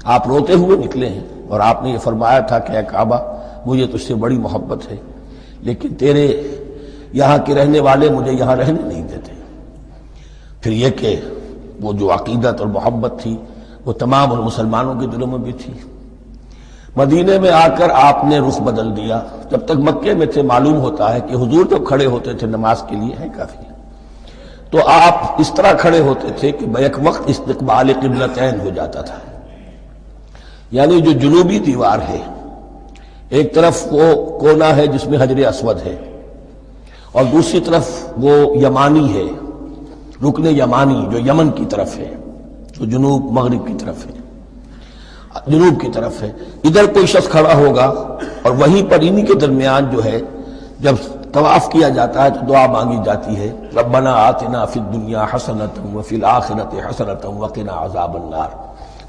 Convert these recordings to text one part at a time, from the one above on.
آپ روتے ہوئے نکلے ہیں، اور آپ نے یہ فرمایا تھا کہ اے کعبہ مجھے تجھ سے بڑی محبت ہے، لیکن تیرے یہاں کے رہنے والے مجھے یہاں رہنے نہیں دیتے۔ پھر یہ کہ وہ جو عقیدت اور محبت تھی وہ تمام مسلمانوں کے دلوں میں بھی تھی۔ مدینے میں آ کر آپ نے رخ بدل دیا۔ جب تک مکے میں تھے معلوم ہوتا ہے کہ حضور جب کھڑے ہوتے تھے نماز کے لیے ہے کافی، تو آپ اس طرح کھڑے ہوتے تھے کہ بیک وقت استقبال قبلتین ہو جاتا تھا، یعنی جو جنوبی دیوار ہے ایک طرف وہ کونا ہے جس میں حجر اسود ہے، اور دوسری طرف وہ یمانی ہے، رکن یمانی جو یمن کی طرف ہے، جو جنوب مغرب کی طرف ہے، جنوب کی طرف ہے۔ ادھر کوئی شخص کھڑا ہوگا اور وہیں پر انہی کے درمیان جو ہے جب طواف کیا جاتا ہے تو دعا مانگی جاتی ہے، ربنا آتنا فی الدنیا حسنۃ وفی الآخرۃ حسنۃ وقنا عذاب النار۔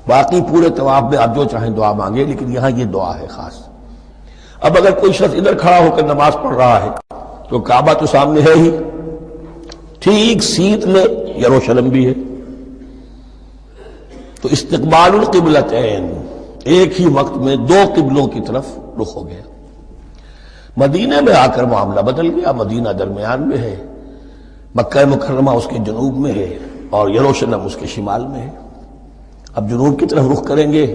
باقی پورے طواف میں آپ جو چاہیں دعا مانگے، لیکن یہاں یہ دعا ہے خاص۔ اب اگر کوئی شخص ادھر کھڑا ہو کر نماز پڑھ رہا ہے تو کعبہ تو سامنے ہے ہی، ٹھیک سیت میں یروشلم بھی ہے، تو استقبال القبلتین ایک ہی وقت میں دو قبلوں کی طرف رخ ہو گیا۔ مدینے میں آ کر معاملہ بدل گیا، مدینہ درمیان میں ہے، مکہ مکرمہ اس کے جنوب میں ہے اور یروشلم اس کے شمال میں ہے۔ اب جنوب کی طرف رخ کریں گے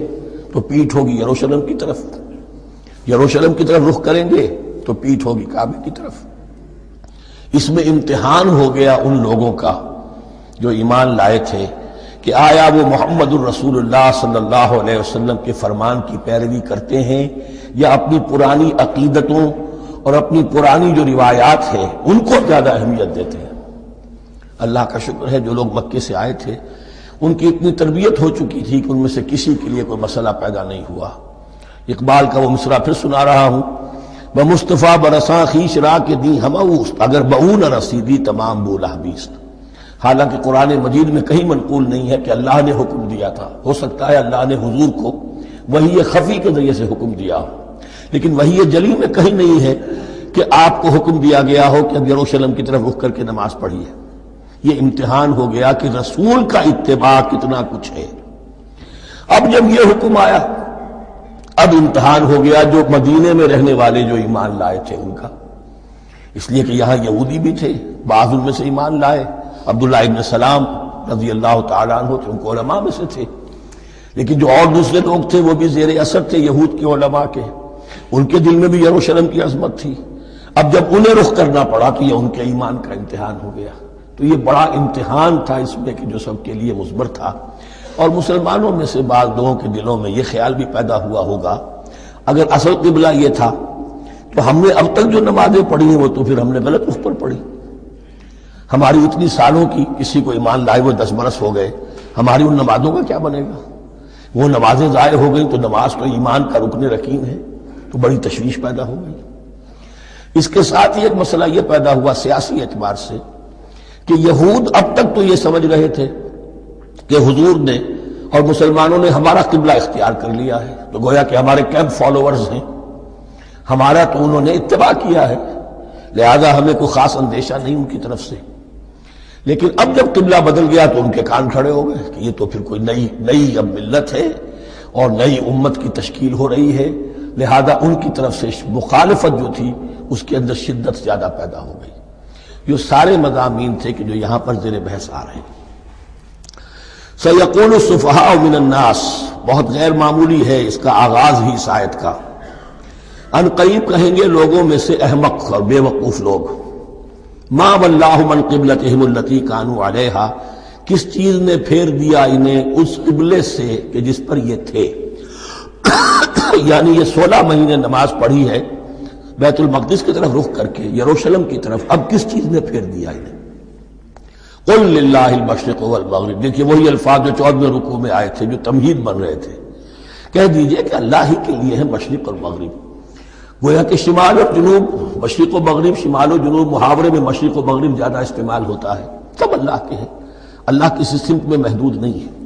تو پیٹھ ہوگی یروشلم کی طرف، یروشلم کی طرف رخ کریں گے تو پیٹھ ہوگی کعبے کی طرف۔ اس میں امتحان ہو گیا ان لوگوں کا جو ایمان لائے تھے کہ آیا وہ محمد الرسول اللہ صلی اللہ علیہ وسلم کے فرمان کی پیروی کرتے ہیں یا اپنی پرانی عقیدتوں اور اپنی پرانی جو روایات ہیں ان کو زیادہ اہمیت دیتے ہیں۔ اللہ کا شکر ہے جو لوگ مکے سے آئے تھے ان کی اتنی تربیت ہو چکی تھی کہ ان میں سے کسی کے لیے کوئی مسئلہ پیدا نہیں ہوا۔ اقبال کا وہ مصرع پھر سنا رہا ہوں، بمصطفیٰ برساں خیش را کے دی ہماوست اگر بہو نہ رسیدی تمام بولا بیست۔ حالانکہ قرآن مجید میں کہیں منقول نہیں ہے کہ اللہ نے حکم دیا تھا، ہو سکتا ہے اللہ نے حضور کو وحی خفی کے ذریعے سے حکم دیا ہو، لیکن وحی جلی میں کہیں نہیں ہے کہ آپ کو حکم دیا گیا ہو کہ اب یروشلم کی طرف رخ کر کے نماز پڑھیے۔ یہ امتحان ہو گیا کہ رسول کا اتباع کتنا کچھ ہے۔ اب جب یہ حکم آیا اب امتحان ہو گیا جو مدینے میں رہنے والے جو ایمان لائے تھے ان کا، اس لیے کہ یہاں یہودی بھی تھے، بعض ان میں سے ایمان لائے، عبداللہ ابن سلام رضی اللہ تعالیٰ عنہ تھے، ان کو علماء میں سے تھے، لیکن جو اور دوسرے لوگ تھے وہ بھی زیر اثر تھے یہود کے علماء کے، ان کے دل میں بھی یروشلم کی عظمت تھی۔ اب جب انہیں رخ کرنا پڑا تو یہ ان کے ایمان کا امتحان ہو گیا۔ تو یہ بڑا امتحان تھا اس میں کہ جو سب کے لیے مثمر تھا، اور مسلمانوں میں سے بعض لوگوں کے دلوں میں یہ خیال بھی پیدا ہوا ہوگا اگر اصل قبلہ یہ تھا تو ہم نے اب تک جو نمازیں پڑھی ہیں وہ تو پھر ہم نے غلط اس پر پڑھی، ہماری اتنی سالوں کی کسی کو ایمان لائے وہ 10 برس ہو گئے، ہماری ان نمازوں کا کیا بنے گا؟ وہ نمازیں ضائع ہو گئی تو نماز تو ایمان کا رکن رکین ہے، تو بڑی تشویش پیدا ہو گئی۔ اس کے ساتھ ہی ایک مسئلہ یہ پیدا ہوا سیاسی اعتبار سے کہ یہود اب تک تو یہ سمجھ رہے تھے کہ حضور نے اور مسلمانوں نے ہمارا قبلہ اختیار کر لیا ہے، تو گویا کہ ہمارے کیمپ فالوورز ہیں، ہمارا تو انہوں نے اتباع کیا ہے، لہذا ہمیں کوئی خاص اندیشہ نہیں ان کی طرف سے۔ لیکن اب جب قبلہ بدل گیا تو ان کے کان کھڑے ہو گئے کہ یہ تو پھر کوئی نئی اب ملت ہے اور نئی امت کی تشکیل ہو رہی ہے، لہذا ان کی طرف سے مخالفت جو تھی اس کے اندر شدت زیادہ پیدا ہو گئی۔ یہ سارے مضامین تھے کہ جو یہاں پر زیر بحث آ رہے ہیں۔ سَيَقُولُ السُّفَهَاءُ مِنَ النَّاسِ، بہت غیر معمولی ہے اس کا آغاز ہی اس آیت کا۔ ان قریب کہیں گے لوگوں میں سے احمق اور بے وقوف لوگ، ما وَلَّاهُمْ عَنْ قِبْلَتِهِمُ الَّتِي كَانُوا عَلَيْهَا، کس چیز نے پھیر دیا انہیں اس قبلے سے کہ جس پر یہ تھے۔ یعنی یہ 16 مہینے نماز پڑھی ہے بیت المقدس کی طرف رخ کر کے یروشلم کی طرف، اب کس چیز نے پھیر دیا انہیں؟ قل للہ المشرق والمغرب، دیکھیے وہی الفاظ جو 14ویں رکوع میں آئے تھے جو تمہید بن رہے تھے، کہہ دیجئے کہ اللہ ہی کے لیے ہے مشرق اور مغرب۔ گویا کہ شمال اور جنوب، مشرق و مغرب، شمال و جنوب، محاورے میں مشرق و مغرب زیادہ استعمال ہوتا ہے، سب اللہ کے ہیں، اللہ کسی سمت میں محدود نہیں ہے۔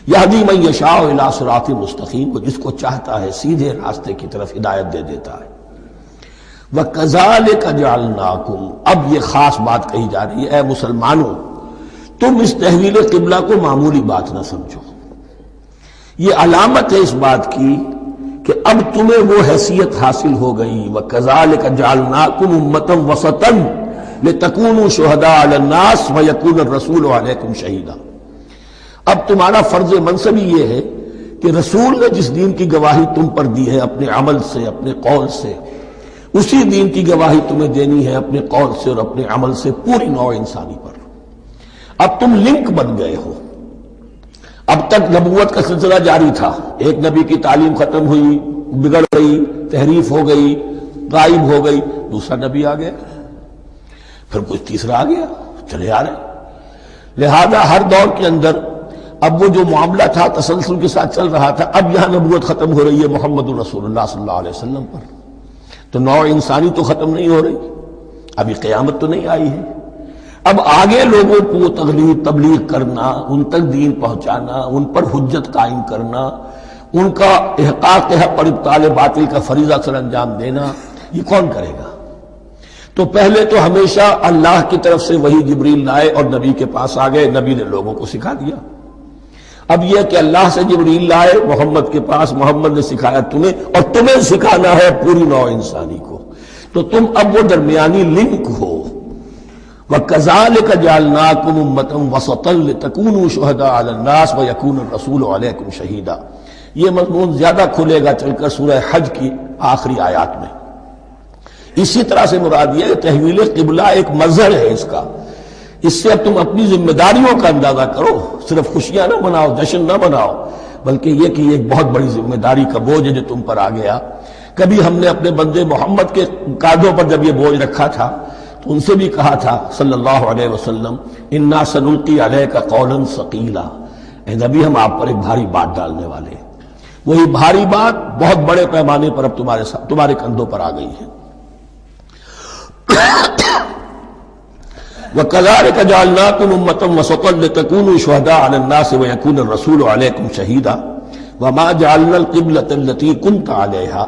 یہدی من یشاء الی صراط مستقیم، وہ جس کو چاہتا ہے سیدھے راستے کی طرف ہدایت دے دیتا ہے۔ وَكَذَلِكَ جَعَلْنَاكُمْ، اب یہ خاص بات کہی جا رہی ہے، اے مسلمانوں تم اس تحویل قبلہ کو معمولی بات نہ سمجھو، یہ علامت ہے اس بات کی کہ اب تمہیں وہ حیثیت حاصل ہو گئی. وَكَذَلِكَ جَعَلْنَاكُمْ أُمَّةً وَسَطًا لِتَكُونُوا شُهَدَاءَ عَلَى النَّاسِ وَيَكُونَ الرَّسُولُ عَلَيْكُمْ شَهِيدًا. اب تمہارا فرض منصب یہ ہے کہ رسول نے جس دین کی گواہی تم پر دی ہے اپنے عمل سے، اپنے قول سے، اسی دین کی گواہی تمہیں دینی ہے اپنے قول سے اور اپنے عمل سے پوری نوع انسانی پر. اب تم لنک بن گئے ہو. اب تک نبوت کا سلسلہ جاری تھا، ایک نبی کی تعلیم ختم ہوئی، بگڑ گئی، تحریف ہو گئی، غائب ہو گئی، دوسرا نبی آ گیا، پھر کچھ تیسرا آ گیا، چلے آ رہے. لہذا ہر دور کے اندر اب وہ جو معاملہ تھا تسلسل کے ساتھ چل رہا تھا، اب یہاں نبوت ختم ہو رہی ہے محمد رسول اللہ صلی اللہ علیہ وسلم پر، تو نوع انسانی تو ختم نہیں ہو رہی، ابھی قیامت تو نہیں آئی ہے. اب آگے لوگوں کو تبلیغ کرنا، ان تک دین پہنچانا، ان پر حجت قائم کرنا، ان کا احقاق حق پر ابطال باطل کا فریضہ سر انجام دینا، یہ کون کرے گا؟ تو پہلے تو ہمیشہ اللہ کی طرف سے وہی جبریل لائے اور نبی کے پاس آ گئے، نبی نے لوگوں کو سکھا دیا. اب یہ کہ اللہ سے جبریل لائے محمد کے پاس، محمد نے سکھایا تمہیں، اور تمہیں سکھانا ہے پوری نوع انسانی کو، تو تم اب وہ درمیانی لنک ہو. وَكَذَلِكَ جَعَلْنَاكُمْ أُمَّةً وَسَطًا لِتَكُونُوا شُهَدَاءَ عَلَى النَّاسِ وَيَكُونَ الرَّسُولُ عَلَيْكُمْ شَهِيدًا. یہ مضمون زیادہ کھلے گا چل کر سورہ حج کی آخری آیات میں. اسی طرح سے مراد یہ ہے تحویل قبلہ ایک مظہر ہے اس کا. اس سے اب تم اپنی ذمہ داریوں کا اندازہ کرو، صرف خوشیاں نہ مناؤ، جشن نہ مناؤ، بلکہ یہ کہ یہ ایک بہت بڑی ذمہ داری کا بوجھ ہے جو تم پر آ گیا. کبھی ہم نے اپنے بندے محمد کے کاندھوں پر جب یہ بوجھ رکھا تھا تو ان سے بھی کہا تھا صلی اللہ علیہ وسلم انا سنلقی علیک قولا ثقیلا، اے نبی ہم آپ پر ایک بھاری بات ڈالنے والے ہیں. وہی بھاری بات بہت بڑے پیمانے پر اب تمہارے کندھوں پر آ گئی ہے. وَكَذَلِكَ جَعَلْنَاكُمْ أُمَّةً وَسَطًا لِتَكُونُوا شُهَدَاءَ عَلَى النَّاسِ وَيَكُونَ الرَّسُولُ عَلَيْكُمْ شَهِيدًا وَمَا جَعَلْنَا الْقِبْلَةَ الَّتِي كُنْتَ عَلَيْهَا،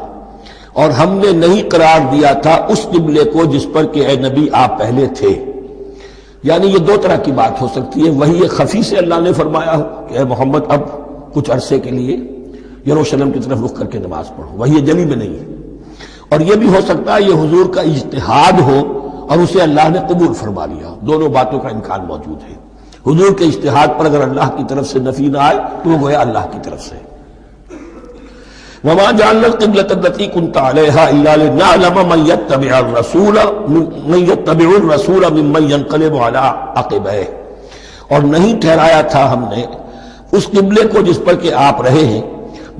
اور ہم نے نہیں قرار دیا تھا اس قبلے کو جس پر کہ اے نبی آپ پہلے تھے. یعنی یہ دو طرح کی بات ہو سکتی ہے، وہی خفی سے اللہ نے فرمایا ہو کہ اے محمد اب کچھ عرصے کے لیے یروشلم کی طرف رخ کر کے نماز پڑھو، وہی جلی میں نہیں ہے. اور یہ بھی ہو سکتا ہے یہ حضور کا اجتہاد ہو اور اسے اللہ نے قبول فرما لیا. دونوں باتوں کا امکان موجود ہے. حضور کے اجتہاد پر اگر اللہ کی طرف سے نفی نہ آئے تو وہ گویا اللہ کی طرف سے. وَمَا جَعَلْنَا الْقِبْلَةَ الَّتِي كُنْتَ عَلَيْهَا إِلَّا لِنَعْلَمَ مَن يَتَّبِعُ الرَّسُولَ مِمَّن يَنقَلِبُ عَلَىٰ عَقِبَيْهِ، اور نہیں ٹھہرایا تھا ہم نے اس قبلے کو جس پر کہ آپ رہے ہیں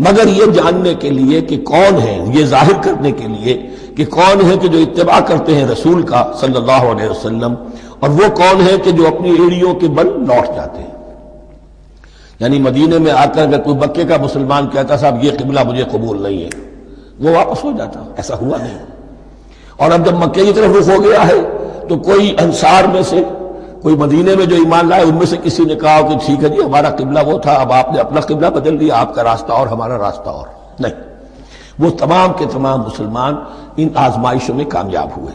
مگر یہ جاننے کے لیے کہ کون ہے، یہ ظاہر کرنے کے لیے کہ کون ہے کہ جو اتباع کرتے ہیں رسول کا صلی اللہ علیہ وسلم، اور وہ کون ہے کہ جو اپنی ایڑیوں کے بل لوٹ جاتے ہیں. یعنی مدینے میں آ کر اگر کوئی مکے کا مسلمان کہتا صاحب یہ قبلہ مجھے قبول نہیں ہے، وہ واپس ہو جاتا. ایسا ہوا نہیں. اور اب جب مکے کی طرف رخ ہو گیا ہے تو کوئی انصار میں سے، کوئی مدینے میں جو ایمان لائے ان میں سے کسی نے کہا کہ ٹھیک ہے جی ہمارا قبلہ وہ تھا، اب آپ نے اپنا قبلہ بدل دیا، آپ کا راستہ اور ہمارا راستہ اور. نہیں، وہ تمام کے تمام مسلمان ان آزمائشوں میں کامیاب ہوئے.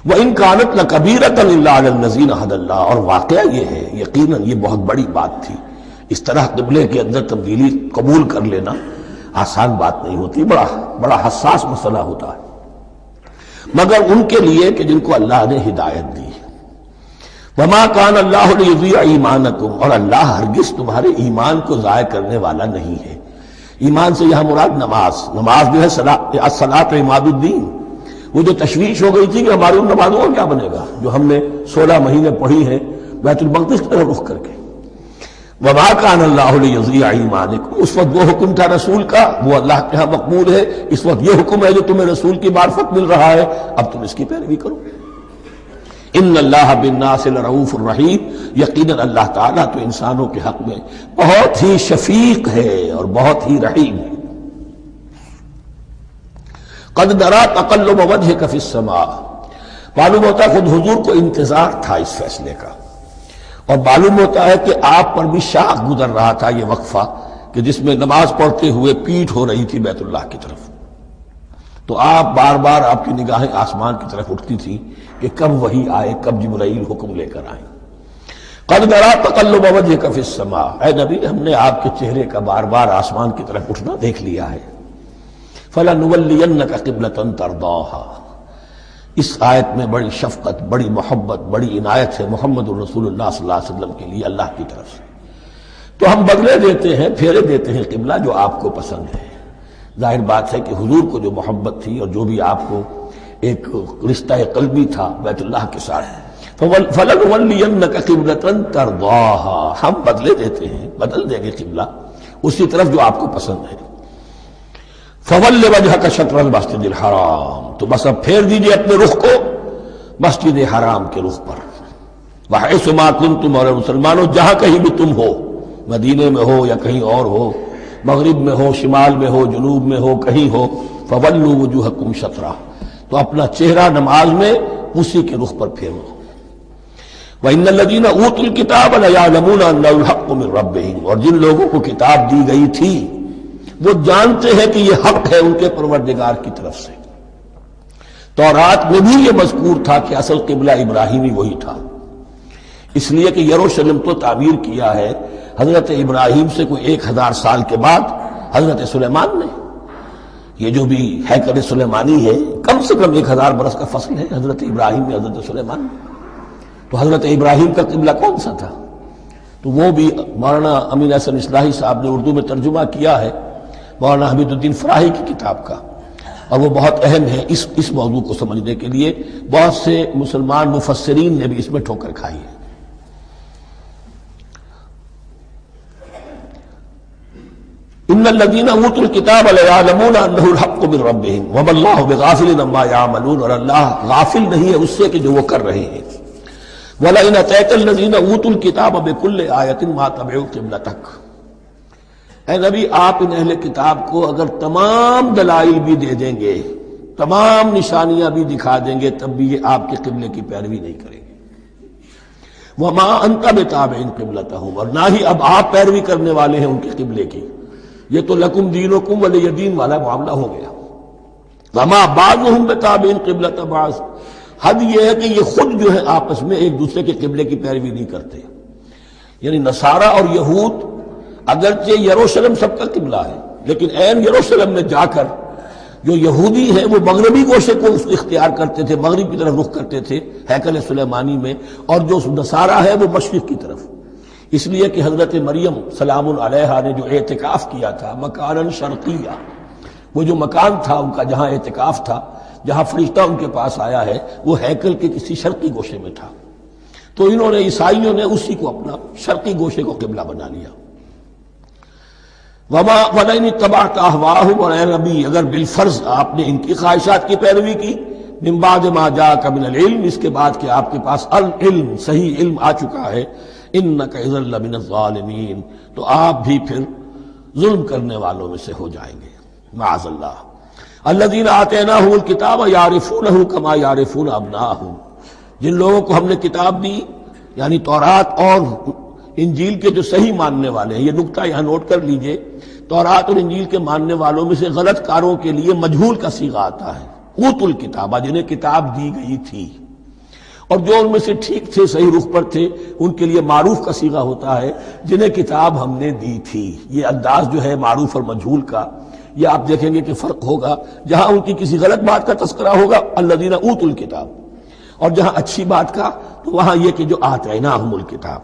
وَإِن كَانَتْ لَكَبِيرَةً إِلَّا عَلَى الَّذِينَ هَدَى اللَّهُ، اور واقعہ یہ ہے یقیناً یہ بہت بڑی بات تھی. اس طرح قبلے کے اندر تبدیلی قبول کر لینا آسان بات نہیں ہوتی، بڑا حساس مسئلہ ہوتا ہے، مگر ان کے لیے کہ جن کو اللہ نے ہدایت دی. وَمَا كَانَ اللَّهُ لِيُضِيعَ إِيمَانَكُمْ، اور اللہ ہرگز تمہارے ایمان کو ضائع کرنے والا نہیں ہے. ایمان سے یہاں مراد نماز جو ہے الصلاۃ عماد الدین. وہ جو تشویش ہو گئی تھی کہ ہماری ان نمازوں کا کیا بنے گا جو ہم نے 16 مہینے پڑھی ہیں بیت المقدس کی طرف رخ کر کے. وَمَا كَانَ اللَّهُ لِيُضِيعَ إِيمَانَكُمْ، اس وقت وہ حکم تھا رسول کا، وہ اللہ کے ہاں مقبول ہے. اس وقت یہ حکم ہے جو تمہیں رسول کی معرفت مل رہا ہے، اب تم اس کی پیروی کرو. ان اللہ بالناس لرؤوف الرحیم، یقیناً اللہ تعالیٰ تو انسانوں کے حق میں بہت ہی شفیق ہے اور بہت ہی رحیم ہے. قد نرى تقلب وجهك في السماء، معلوم ہوتا ہے خود حضور کو انتظار تھا اس فیصلے کا، اور معلوم ہوتا ہے کہ آپ پر بھی شاخ گزر رہا تھا یہ وقفہ کہ جس میں نماز پڑھتے ہوئے پیٹھ ہو رہی تھی بیت اللہ کی طرف. تو آپ بار بار آپ کی نگاہیں آسمان کی طرف اٹھتی تھی کہ کب وحی آئے، کب جبرائیل حکم لے کر آئیں. قد نرى تقلب وجهك في السماء، اے نبی ہم نے آپ کے چہرے کا بار بار آسمان کی طرف اٹھنا دیکھ لیا ہے. فلنولینک قبلة ترضاها، اس آیت میں بڑی شفقت، بڑی محبت، بڑی عنایت ہے محمد الرسول اللہ صلی اللہ علیہ وسلم کے لیے اللہ کی طرف سے. تو ہم بدلے دیتے ہیں، پھیرے دیتے ہیں قبلہ جو آپ کو پسند ہے. ظاہر بات ہے کہ حضور کو جو محبت تھی اور جو بھی آپ کو ایک رشتہ قلبی تھا بیت اللہ کے ساتھ، فَلَنُوَلِّيَنَّكَ قِبْلَةً تَرْضَاهَا، ہم بدلے دیتے ہیں، بدل دیں گے قبلہ اسی طرف جو آپ کو پسند ہے. فَوَلِّ وَجْهَكَ شَطْرَ الْمَسْجِدِ الْحَرَامِ، تو بس اب پھیر دیجئے اپنے رخ کو مسجد حرام کے رخ پر. وَحَيْثُ مَا كُنتُمْ، اور مسلمانوں جہاں کہیں بھی تم ہو، مدینے میں ہو یا کہیں اور ہو، مغرب میں ہو، شمال میں ہو، جنوب میں ہو، کہیں ہو، فَوَلُّوا وُجُوهَكُمْ شَطْرَهُ، تو اپنا چہرہ نماز میں اسی کے رخ پر پھیرو. وَإِنَّ الَّذِينَ أُوتُوا الْكِتَابَ لَيَعْلَمُونَ أَنَّهُ الْحَقُّ مِنْ رَبِّهِمْ، اور جن لوگوں کو کتاب دی گئی تھی وہ جانتے ہیں کہ یہ حق ہے ان کے پروردگار کی طرف سے. تورات میں بھی یہ مذکور تھا کہ اصل قبلہ ابراہیمی وہی تھا، اس لیے کہ یروشلم تو تعمیر کیا ہے حضرت ابراہیم سے کوئی 1000 سال کے بعد حضرت سلیمان نے. یہ جو بھی ہیکل سلیمانی ہے کم سے کم 1000 برس کا فصل ہے حضرت ابراہیم میں حضرت سلیمان میں. تو حضرت ابراہیم کا قبلہ کون سا تھا؟ تو وہ بھی مولانا امین احسن اصلاحی صاحب نے اردو میں ترجمہ کیا ہے مولانا حمید الدین فراہی کی کتاب کا، اور وہ بہت اہم ہے اس موضوع کو سمجھنے کے لیے. بہت سے مسلمان مفسرین نے بھی اس میں ٹھوکر کھائی ہے. ان الذين اوتوا الكتاب ليعلمون انه الحق من ربهم وما الله بغافل عما يعملون، اور اللہ غافل نہیں ہے اس سے کہ جو وہ کر رہے ہیں. وَلَئِنْ أَتَاكَ الَّذِينَ أُوتُوا الْكِتَابَ بِكُلِّ آيَةٍ مَا تَبِعُوا قِبْلَتَكَ، اے نبی آپ ان اہل کتاب کو اگر تمام دلائل بھی دے دیں گے، تمام نشانیاں بھی دکھا دیں گے، تب بھی یہ آپ کے قبلے کی پیروی نہیں کریں گے. وَمَا أَنْتَ بِتَابِعٍ قِبْلَتَهُمْ، اور نہ ہی اب آپ پیروی کرنے والے ہیں ان کے قبلے کی. یہ تو لکم دینکم ولی دین والا معاملہ ہو گیا. وَمَا بَعْضُهُمْ بِتَابِعٍ قِبْلَةَ بَعْضٍ، حد یہ ہے کہ یہ خود جو ہے آپس میں ایک دوسرے کے قبلے کی پیروی نہیں کرتے. یعنی نصارہ اور یہود اگرچہ یروشلم سب کا قبلہ ہے، لیکن عین یروشلم میں جا کر جو یہودی ہیں وہ مغربی گوشے کو اختیار کرتے تھے، مغرب کی طرف رخ کرتے تھے ہیکل سلیمانی میں، اور جو نصارہ ہے وہ مشرق کی طرف. اس لیے کہ حضرت مریم سلام علیہا نے جو اعتکاف کیا تھا مکاناً شرقیہ، وہ جو مکان تھا ان کا جہاں اعتکاف تھا، جہاں فرشتہ ان کے پاس آیا ہے، وہ ہیکل کے کسی شرقی گوشے میں تھا. تو انہوں نے عیسائیوں نے اسی کو اپنا شرقی گوشے کو قبلہ بنا لیا. وَلَئِنِ اتَّبَعْتَ أَهْوَاءَهُمْ، اور اے نبی اگر بالفرض آپ نے ان کی خواہشات کی پیروی کی، مِن بَعْدِ مَا جَاءَكَ مِنَ الْعِلْمِ، اس کے بعد کہ آپ کے پاس العلم صحیح علم آ چکا ہے، إِنَّكَ إِذًا لَمِنَ الظَّالِمِينَ، تو آپ بھی پھر ظلم کرنے والوں میں سے ہو جائیں گے معاذ اللہ. الذین آتیناہم الکتاب یعرفونہ کما یعرفون ابناءہم، جن لوگوں کو ہم نے کتاب دی یعنی تورات اور انجیل کے جو صحیح ماننے والے ہیں. یہ نکتہ یہاں نوٹ کر لیجئے، تورات اور انجیل کے ماننے والوں میں سے غلط کاروں کے لیے مجہول کا صیغہ آتا ہے. اوتوا الکتاب، جنہیں کتاب دی گئی تھی، اور جو ان میں سے ٹھیک تھے صحیح رخ پر تھے ان کے لیے معروف کا صیغہ ہوتا ہے جنہیں کتاب ہم نے دی تھی. یہ انداز جو ہے معروف اور مجہول کا، یہ آپ دیکھیں گے کہ فرق ہوگا. جہاں ان کی کسی غلط بات کا تذکرہ ہوگا الذین اوتوا الکتاب، اور جہاں اچھی بات کا تو وہاں یہ کہ جو آتیناہم الکتاب.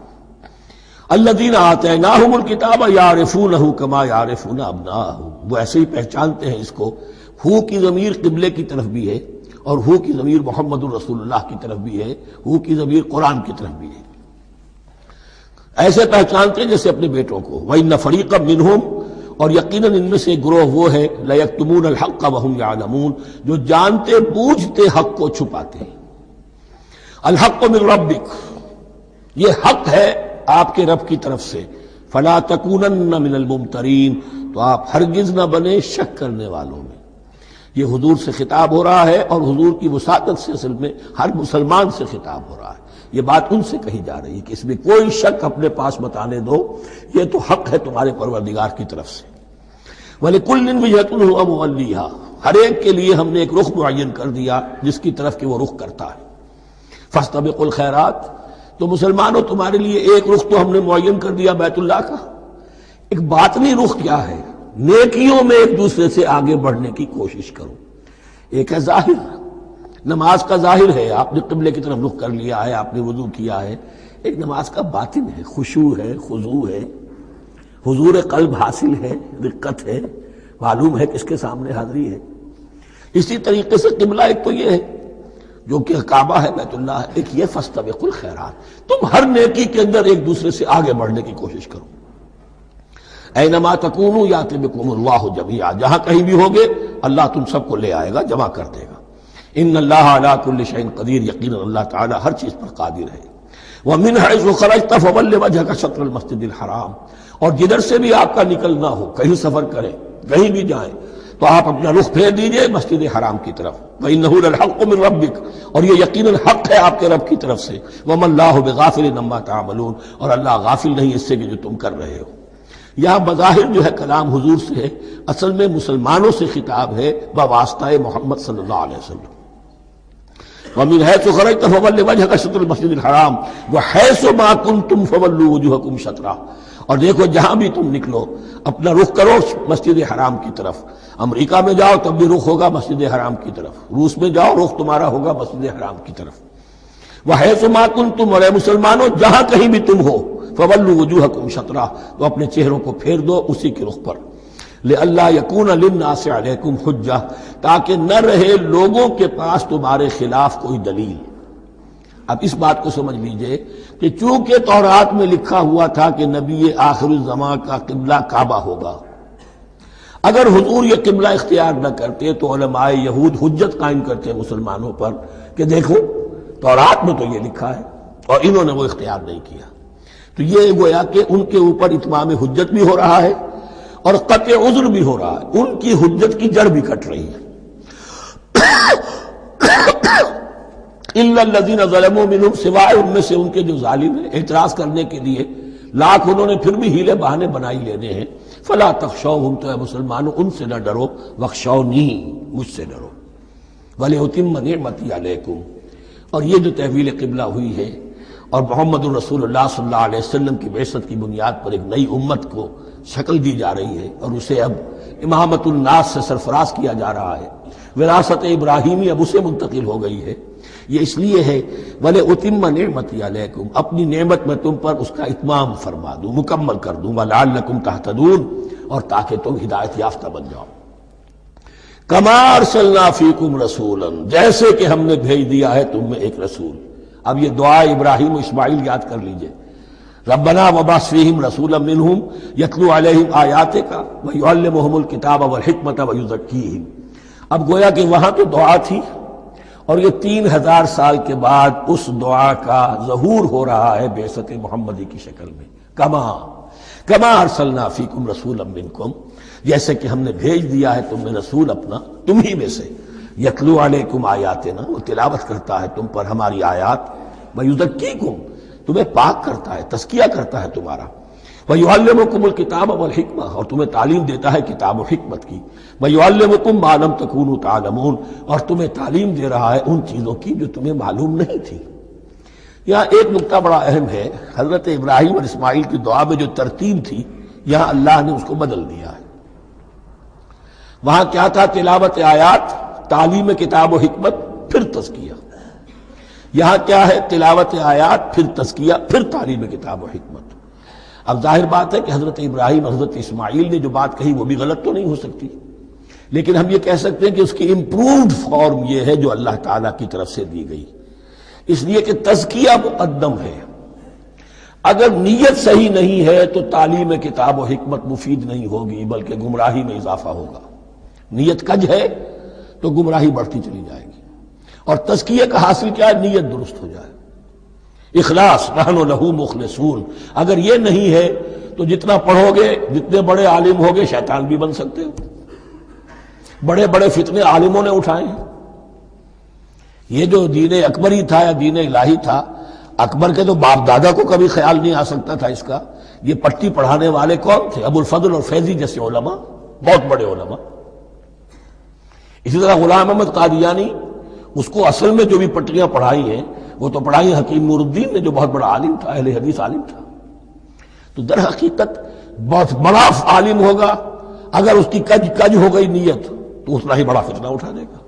الذین آتیناہم الکتاب یعرفونہ کما یعرفون ابناءہم، وہ ایسے ہی پہچانتے ہیں اس کو. ہو کی ضمیر قبلے کی طرف بھی ہے، اور ہو کی ضمیر محمد الرسول اللہ کی طرف بھی ہے، ہو کی ضمیر قرآن کی طرف بھی ہے. ایسے پہچانتے ہیں جیسے اپنے بیٹوں کو. وَإِنَّ فَرِيقًا مِّنْهُمْ، اور یقیناً ان میں سے ایک گروہ وہ ہے لَيَكْتُمُونَ الْحَقَّ وَهُمْ يَعْلَمُونَ، جو جانتے بوجھتے حق کو چھپاتے ہیں. الحق من ربک، یہ حق ہے آپ کے رب کی طرف سے. فَلَا تَكُونَنَّ مِنَ الْمُمْتَرِينَ، تو آپ ہرگز نہ بنے شک کرنے والوں میں. یہ حضور سے خطاب ہو رہا ہے، اور حضور کی وساطت سے اصل میں ہر مسلمان سے خطاب ہو رہا ہے. یہ بات ان سے کہی جا رہی ہے کہ اس میں کوئی شک اپنے پاس مت آنے دو، یہ تو حق ہے تمہارے پروردگار کی طرف سے. وَلِكُلٍّ وِجْهَةٌ هُوَ مُوَلِّيهَا، ہر ایک کے لیے ہم نے ایک رخ معین کر دیا جس کی طرف کہ وہ رخ کرتا ہے. فَاسْتَبِقُوا الْخَيْرَاتِ، تو مسلمانوں تمہارے لیے ایک رخ تو ہم نے معین کر دیا بیت اللہ کا، ایک باطنی رخ کیا ہے؟ نیکیوں میں ایک دوسرے سے آگے بڑھنے کی کوشش کرو۔ ایک ہے ظاہر، نماز کا ظاہر ہے، آپ نے قبلے کی طرف رخ کر لیا ہے، آپ نے وضو کیا ہے۔ ایک نماز کا باطن ہے، خشوع ہے، خضوع ہے، حضور قلب حاصل ہے، رقت ہے، معلوم ہے کس کے سامنے حاضری ہے۔ اسی طریقے سے قبلہ ایک تو یہ ہے جو کہ کعبہ ہے، بیت اللہ ہے، ایک یہ فاستبقوا الخیرات، تم ہر نیکی کے اندر ایک دوسرے سے آگے بڑھنے کی کوشش کرو۔ اینما تکونوا یأتی بکم اللہ جمیعا، جہاں کہیں بھی ہوگے اللہ تم سب کو لے آئے گا، جمع کر دے گا۔ ان اللہ علی کل شیء قدیر، یقینا اللہ تعالی ہر چیز پر قادر ہے۔ ومن حیث خرجت فول وجهک شطر المسجد الحرام، اور جدھر سے بھی آپ کا نکلنا ہو، کہیں سفر کریں، کہیں بھی جائیں، تو آپ اپنا رخ پھیر دیجئے مسجد حرام کی طرف۔ وَإِنَّهُ لَلْحَقُّ مِن رَبِّكَ، اور یہ یقیناً حق ہے آپ کے رب کی طرف سے۔ وَمَا اللَّهُ بِغَافِلٍ عَمَّا تَعْمَلُونَ، اور اللہ غافل نہیں اس سے کہ جو تم کر رہے ہو۔ یہاں بظاہر جو ہے کلام حضور سے ہے، اصل میں مسلمانوں سے خطاب ہے بواسطہ محمد صلی اللہ علیہ وسلم۔ وَمِنْ حَيْثُ خَرَجْتَ فَوَلِّ وَجْهَكَ شَطْرَ الْمَسْجِدِ الْحَرَامِ وَحَيْثُ مَا كُنْتُمْ فَوَلُّوا وُجُوهَكُمْ شَطْرَهُ، اور دیکھو جہاں بھی تم نکلو اپنا رخ کرو مسجد حرام کی طرف۔ امریکہ میں جاؤ تب بھی رخ ہوگا مسجد حرام کی طرف، روس میں جاؤ رخ تمہارا ہوگا مسجد حرام کی طرف۔ وَحَيْثُ مَا كُنْتُمْ، اور اے مسلمانوں جہاں کہیں بھی تم ہو، فَوَلُّوا وُجُوهَكُمْ شَطْرَهُ، تو اپنے چہروں کو پھیر دو اسی کے رخ پر۔ لِأَلَّا يَكُونَ لِلنَّاسِ عَلَيْكُمْ حُجَّةٌ، تاکہ نہ رہے لوگوں کے پاس تمہارے خلاف کوئی دلیل۔ اب اس بات کو سمجھ لیجئے کہ چونکہ تورات میں لکھا ہوا تھا کہ نبی آخر الزمان کا قبلہ کعبہ ہوگا، اگر حضور یہ قبلہ اختیار نہ کرتے تو علماء یہود حجت قائم کرتے مسلمانوں پر کہ دیکھو تورات میں تو یہ لکھا ہے اور انہوں نے وہ اختیار نہیں کیا۔ تو یہ گویا کہ ان کے اوپر اتمام حجت بھی ہو رہا ہے اور قطع عذر بھی ہو رہا ہے، ان کی حجت کی جڑ بھی کٹ رہی ہے۔ الا الذين ظلموا منهم، سوائے ان میں سے ان کے جو ظالم ہیں، اعتراض کرنے کے لیے لاکھ انہوں نے پھر بھی ہیلے بہانے بنائی لینے ہیں۔ فلا تخشوهم، تو اے مسلمانوں ان سے نہ ڈرو، واخشونی، مجھ سے ڈرو۔ ولأتم نعمتی علیکم، اور یہ جو تحویل قبلہ ہوئی ہے اور محمد الرسول اللہ صلی اللہ علیہ وسلم کی بعثت کی بنیاد پر ایک نئی امت کو شکل دی جا رہی ہے اور اسے اب امامت الناس سے سرفراز کیا جا رہا ہے، وراثت ابراہیمی اب اسے منتقل ہو گئی ہے۔ یہ اس لیے ہے وَلِأُتِمَّ نِعْمَتِي عَلَيْكُمْ، اپنی نعمت میں تم پر اس کا اتمام فرما دوں، مکمل کر دوں، وَلَعَلَّكُمْ تَهْتَدُونَ، اور تاکہ تم ہدایت یافتہ بن جاؤ۔ كَمَا أَرْسَلْنَا فِيكُمْ رَسُولًا، جیسے کہ ہم نے بھیج دیا ہے تم میں ایک رسول۔ اب یہ دعا ابراہیم و اسماعیل یاد کر لیجئے، ربنا وبعث فیہم رسولا منہم یتلو علیہم آیاتک ویعلمہم الکتاب والحکمت ویزکیہم۔ اب گویا کہ وہاں تو دعا تھی اور یہ 3000 سال کے بعد اس دعا کا ظہور ہو رہا ہے بعثت محمدی کی شکل میں۔ کما ارسلنا فیکم رسولا منکم، جیسے کہ ہم نے بھیج دیا ہے تم میں رسول اپنا تم ہی میں سے، یتلو علیکم آیاتنا، وہ تلاوت کرتا ہے تم پر ہماری آیات، ویزکیکم، تمہیں پاک کرتا ہے، تزکیہ کرتا ہے تمہارا، وَيُعَلِّمُكُمُ الْكِتَابَ وَالْحِكْمَةَ، اور تمہیں تعلیم دیتا ہے کتاب و حکمت کی، وَيُعَلِّمُكُم مَّا لَمْ تَكُونُوا تَعْلَمُونَ، اور تمہیں تعلیم دے رہا ہے ان چیزوں کی جو تمہیں معلوم نہیں تھی۔ یہاں ایک نقطہ بڑا اہم ہے، حضرت ابراہیم اور اسماعیل کی دعا میں جو ترتیب تھی یہاں اللہ نے اس کو بدل دیا ہے۔ وہاں کیا تھا؟ تلاوت آیات، تعلیم کتاب و حکمت، پھر تزکیہ۔ یہاں کیا ہے؟ تلاوت آیات، پھر تزکیہ، پھر تعلیم کتاب و حکمت۔ اب ظاہر بات ہے کہ حضرت ابراہیم حضرت اسماعیل نے جو بات کہی وہ بھی غلط تو نہیں ہو سکتی، لیکن ہم یہ کہہ سکتے ہیں کہ اس کی امپرووڈ فارم یہ ہے جو اللہ تعالیٰ کی طرف سے دی گئی، اس لیے کہ تزکیہ مقدم ہے۔ اگر نیت صحیح نہیں ہے تو تعلیم کتاب و حکمت مفید نہیں ہوگی بلکہ گمراہی میں اضافہ ہوگا۔ نیت کج ہے تو گمراہی بڑھتی چلی جائے گی، اور تزکیہ کا حاصل کیا ہے؟ نیت درست ہو جائے، اخلاص، نحن لہ مخلصون۔ اگر یہ نہیں ہے تو جتنا پڑھو گے، جتنے بڑے عالم ہوگے، شیطان بھی بن سکتے ہو۔ بڑے بڑے فتنے عالموں نے اٹھائے ہیں۔ یہ جو دین اکبری تھا یا دین الہی تھا، اکبر کے تو باپ دادا کو کبھی خیال نہیں آ سکتا تھا اس کا۔ یہ پٹی پڑھانے والے کون تھے؟ ابو الفضل اور فیضی جیسے علماء، بہت بڑے علماء۔ اسی طرح غلام احمد قادیانی، اس کو اصل میں جو بھی پٹیاں پڑھائی ہیں وہ تو پڑھائی حکیم نور الدین نے جو بہت بڑا عالم تھا، اہل حدیث عالم تھا. تو در حقیقت بہت بڑا عالم ہوگا، اگر اس کی کج ہو گئی نیت تو اتنا ہی بڑا فتنہ اٹھا دے گا.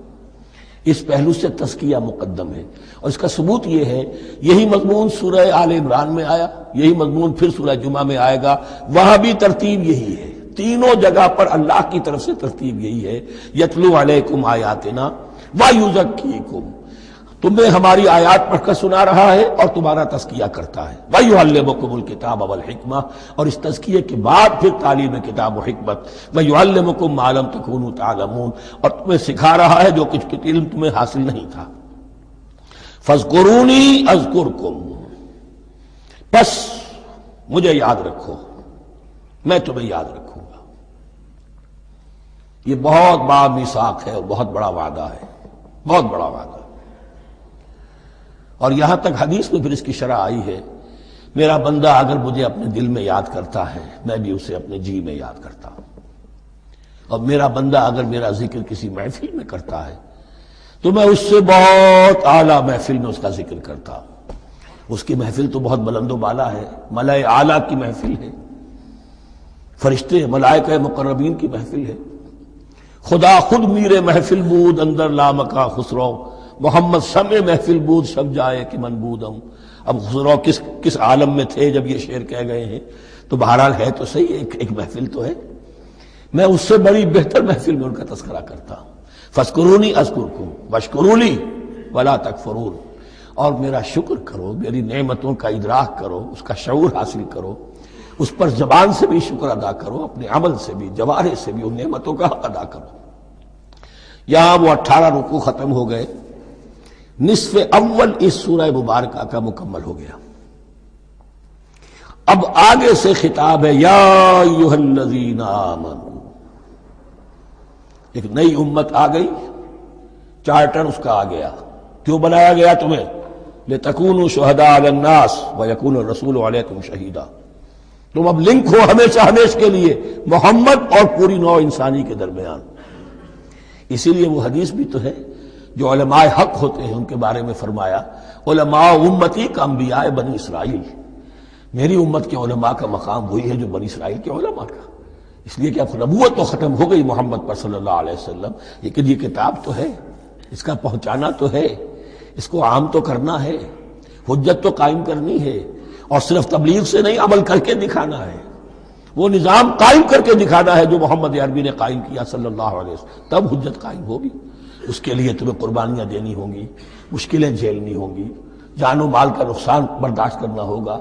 اس پہلو سے تزکیہ مقدم ہے، اور اس کا ثبوت یہ ہے، یہی مضمون سورہ آل عمران میں آیا، یہی مضمون پھر سورہ جمعہ میں آئے گا، وہاں بھی ترتیب یہی ہے. تینوں جگہ پر اللہ کی طرف سے ترتیب یہی ہے، یتلو علیکم آیاتنا ویزکیکم، تمہیں ہماری آیات پڑھ کر سنا رہا ہے اور تمہارا تزکیہ کرتا ہے. وَيُعَلِّمُكُمُ الْكِتَابَ وَالْحِکْمَةَ، اور اس تزکیے کے بعد پھر تعلیم کتاب و حکمت. وَيُعَلِّمُكُم مَّا لَمْ تَكُونُوا تَعْلَمُونَ، اور تمہیں سکھا رہا ہے جو کچھ علم تمہیں حاصل نہیں تھا. فَاذْكُرُونِي أَذْكُرْكُم، بس مجھے یاد رکھو، میں تمہیں یاد رکھوں گا. یہ بہت بڑا میثاق ہے اور بہت بڑا وعدہ ہے، بہت بڑا وعدہ. اور یہاں تک حدیث میں پھر اس کی شرح آئی ہے، میرا بندہ اگر مجھے اپنے دل میں یاد کرتا ہے میں بھی اسے اپنے جی میں یاد کرتا ہوں. اور میرا بندہ اگر میرا ذکر کسی محفل میں کرتا ہے تو میں اس سے بہت اعلیٰ محفل میں اس کا ذکر کرتا ہوں. اس کی محفل تو بہت بلند و بالا ہے، ملائے اعلیٰ کی محفل ہے، فرشتے ملائکہ مقربین کی محفل ہے. خدا خود میرے محفل بود اندر لامکا خسرو، محمد سمع محفل بود شب جائے کہ من بودم. اب خسرو کس عالم میں تھے جب یہ شعر کہہ گئے ہیں؟ تو بہرحال ہے تو صحیح، ایک محفل تو ہے. میں اس سے بڑی بہتر محفل میں ان کا تذکرہ کرتا ہوں. فاذکرونی اذکرکم واشکروا لی ولا تکفرون، اور میرا شکر کرو، میری نعمتوں کا ادراک کرو، اس کا شعور حاصل کرو، اس پر زبان سے بھی شکر ادا کرو، اپنے عمل سے بھی، جوارح سے بھی ان نعمتوں کا حق ادا کرو. یہاں وہ 18 رکوع ختم ہو گئے، نصف اول اس سورہ مبارکہ کا مکمل ہو گیا. اب آگے سے خطاب ہے، یا ایھا الذین آمنوا. ایک نئی امت آ گئی، چارٹر اس کا آ گیا. کیوں بنایا گیا تمہیں؟ لتکونوا شہداء علی الناس ویکون الرسول علیکم شہیدا. تم اب لنک ہو ہمیشہ ہمیشہ کے لیے محمد اور پوری نوع انسانی کے درمیان. اسی لیے وہ حدیث بھی تو ہے جو علماء حق ہوتے ہیں ان کے بارے میں فرمایا، علماء امتی کا انبیاء بنی اسرائیل. میری امت کے علماء کا مقام وہی ہے جو بنی اسرائیل کے علماء کا. اس لیے کہ اب نبوت تو ختم ہو گئی محمد پر صلی اللہ علیہ وسلم، لیکن یہ کتاب تو ہے، اس کا پہنچانا تو ہے، اس کو عام تو کرنا ہے، حجت تو قائم کرنی ہے، اور صرف تبلیغ سے نہیں، عمل کر کے دکھانا ہے. وہ نظام قائم کر کے دکھانا ہے جو محمد عربی نے قائم کیا صلی اللہ علیہ وسلم، تب حجت قائم ہوگی. اس کے لیے تمہیں قربانیاں دینی ہوں گی، مشکلیں جھیلنی ہوں گی، جان و مال کا نقصان برداشت کرنا ہوگا.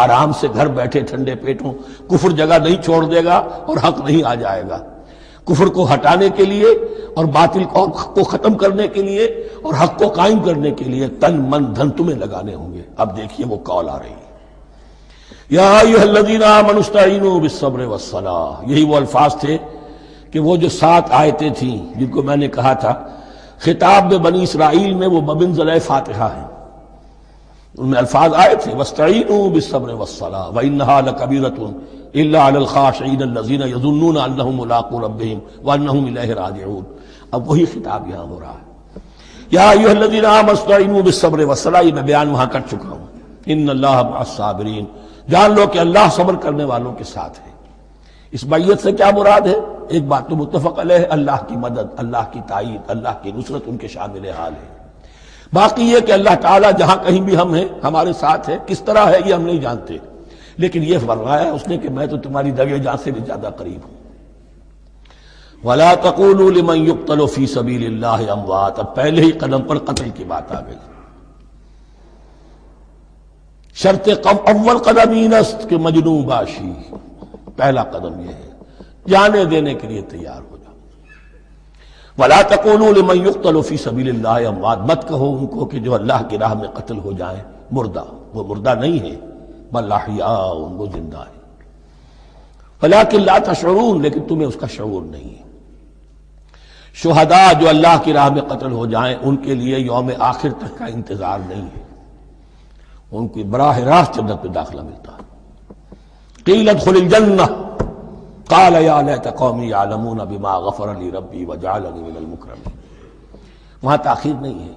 آرام سے گھر بیٹھے ٹھنڈے پیٹوں کفر جگہ نہیں چھوڑ دے گا اور حق نہیں آ جائے گا. کفر کو ہٹانے کے لیے اور باطل کو ختم کرنے کے لیے اور حق کو قائم کرنے کے لیے تن من دھن تمہیں لگانے ہوں گے. اب دیکھیے وہ قول آ رہی ہے، یا ایھا الذین آمنوا استعینوا بالصبر والصلاۃ. یہی وہ الفاظ تھے کہ وہ جو 7 آیتیں تھیں جن کو میں نے کہا تھا خطاب میں بنی اسرائیل میں وہ بمنزلہ فاتحہ ہیں، ان میں الفاظ آئے تھے واستعینوا بالصبر والصلاۃ وانھا لکبیرۃ الا علی الخاشعین الذین یظنون انہم ملاقو ربہم وانہم الیہ راجعون. اب وہی خطاب یہاں ہو رہا ہے، یا ایھا الذین آمنوا استعینوا بالصبر والصلاۃ. یہ میں بیان وہاں کر چکا ہوں. ان اللہ مع الصابرین، جان لو کہ اللہ صبر کرنے والوں کے ساتھ ہے. اس بیعت سے کیا مراد ہے؟ ایک بات تو متفق علیہ ہے، اللہ کی مدد، اللہ کی تائید، اللہ کی نصرت ان کے شامل حال ہے. باقی یہ کہ اللہ تعالیٰ جہاں کہیں بھی ہم ہیں ہمارے ساتھ ہے، کس طرح ہے یہ ہم نہیں جانتے، لیکن یہ فرمایا اس نے کہ میں تو تمہاری دگے جان سے بھی زیادہ قریب ہوں. وَلَا تَقُولُوا لِمَن يُقْتَلُ فِي سَبِيلِ اللَّهِ أَمْوَاتٌ. اب پہلے ہی قدم پر قتل کی بات آ گئی. شرط اول قدم این است کہ مجنون باشی. پہلا قدم یہ ہے، جانے دینے کے لیے تیار ہو جاؤ. وَلَا تَقُولُوا لِمَن يُقْتَلُ فِي سَبِيلِ اللَّهِ أَمْوَاتٌ. مت کہو ان کو کہ جو اللہ کی راہ میں قتل ہو جائیں مردہ، وہ مردہ نہیں ہے، بل احیاء، وہ زندہ ہے. وَلَٰكِن لَا تَشْعُرُونَ، لیکن تمہیں اس کا شعور نہیں ہے. شہداء جو اللہ کی راہ میں قتل ہو جائیں ان کے لیے یوم آخر تک کا انتظار نہیں ہے، ان کی براہ راست جنت میں داخلہ ملتا ہے. قیل ادخل الجنہ قال یا لیت قومی یعلمون بما غفر لی ربی وجعلنی من المکرمین. وہاں تاخیر نہیں ہے.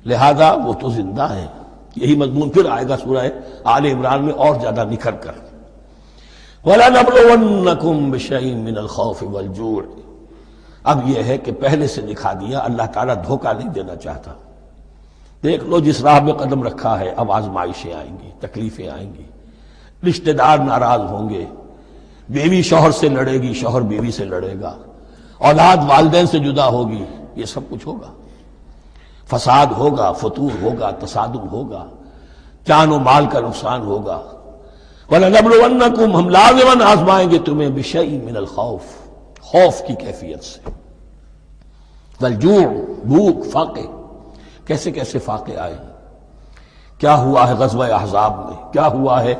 لہذا وہ تو زندہ ہے. یہی مضمون پھر آئے گا سورہ آل عمران میں اور زیادہ نکھر کر. وَلَنَبْلُوَنَّكُمْ بِشَيْءٍ مِّنَ الْخَوْفِ وَالْجُوعِ. اب یہ ہے کہ پہلے سے دکھا دیا، اللہ تعالیٰ دھوکہ نہیں دینا چاہتا. دیکھ لو جس راہ میں قدم رکھا ہے اب آزمائشیں آئیں گی، تکلیفیں آئیں گی، رشتہ دار ناراض ہوں گے، بیوی شوہر سے لڑے گی، شوہر بیوی سے لڑے گا، اولاد والدین سے جدا ہوگی، یہ سب کچھ ہوگا. فساد ہوگا، فتور ہوگا، تصادم ہوگا، جان و مال کا نقصان ہوگا. وَلَنَبْلُوَنَّكُمْ، ہم لازماً آزمائیں گے تمہیں بِشَيْءٍ مِّنَ الْخَوْفِ، خوف کی کیفیت سے، وَالْجُوعِ، بھوک، فاقے. کیسے کیسے فاقے آئے، کیا ہوا ہے غزوہ احزاب میں، کیا ہوا ہے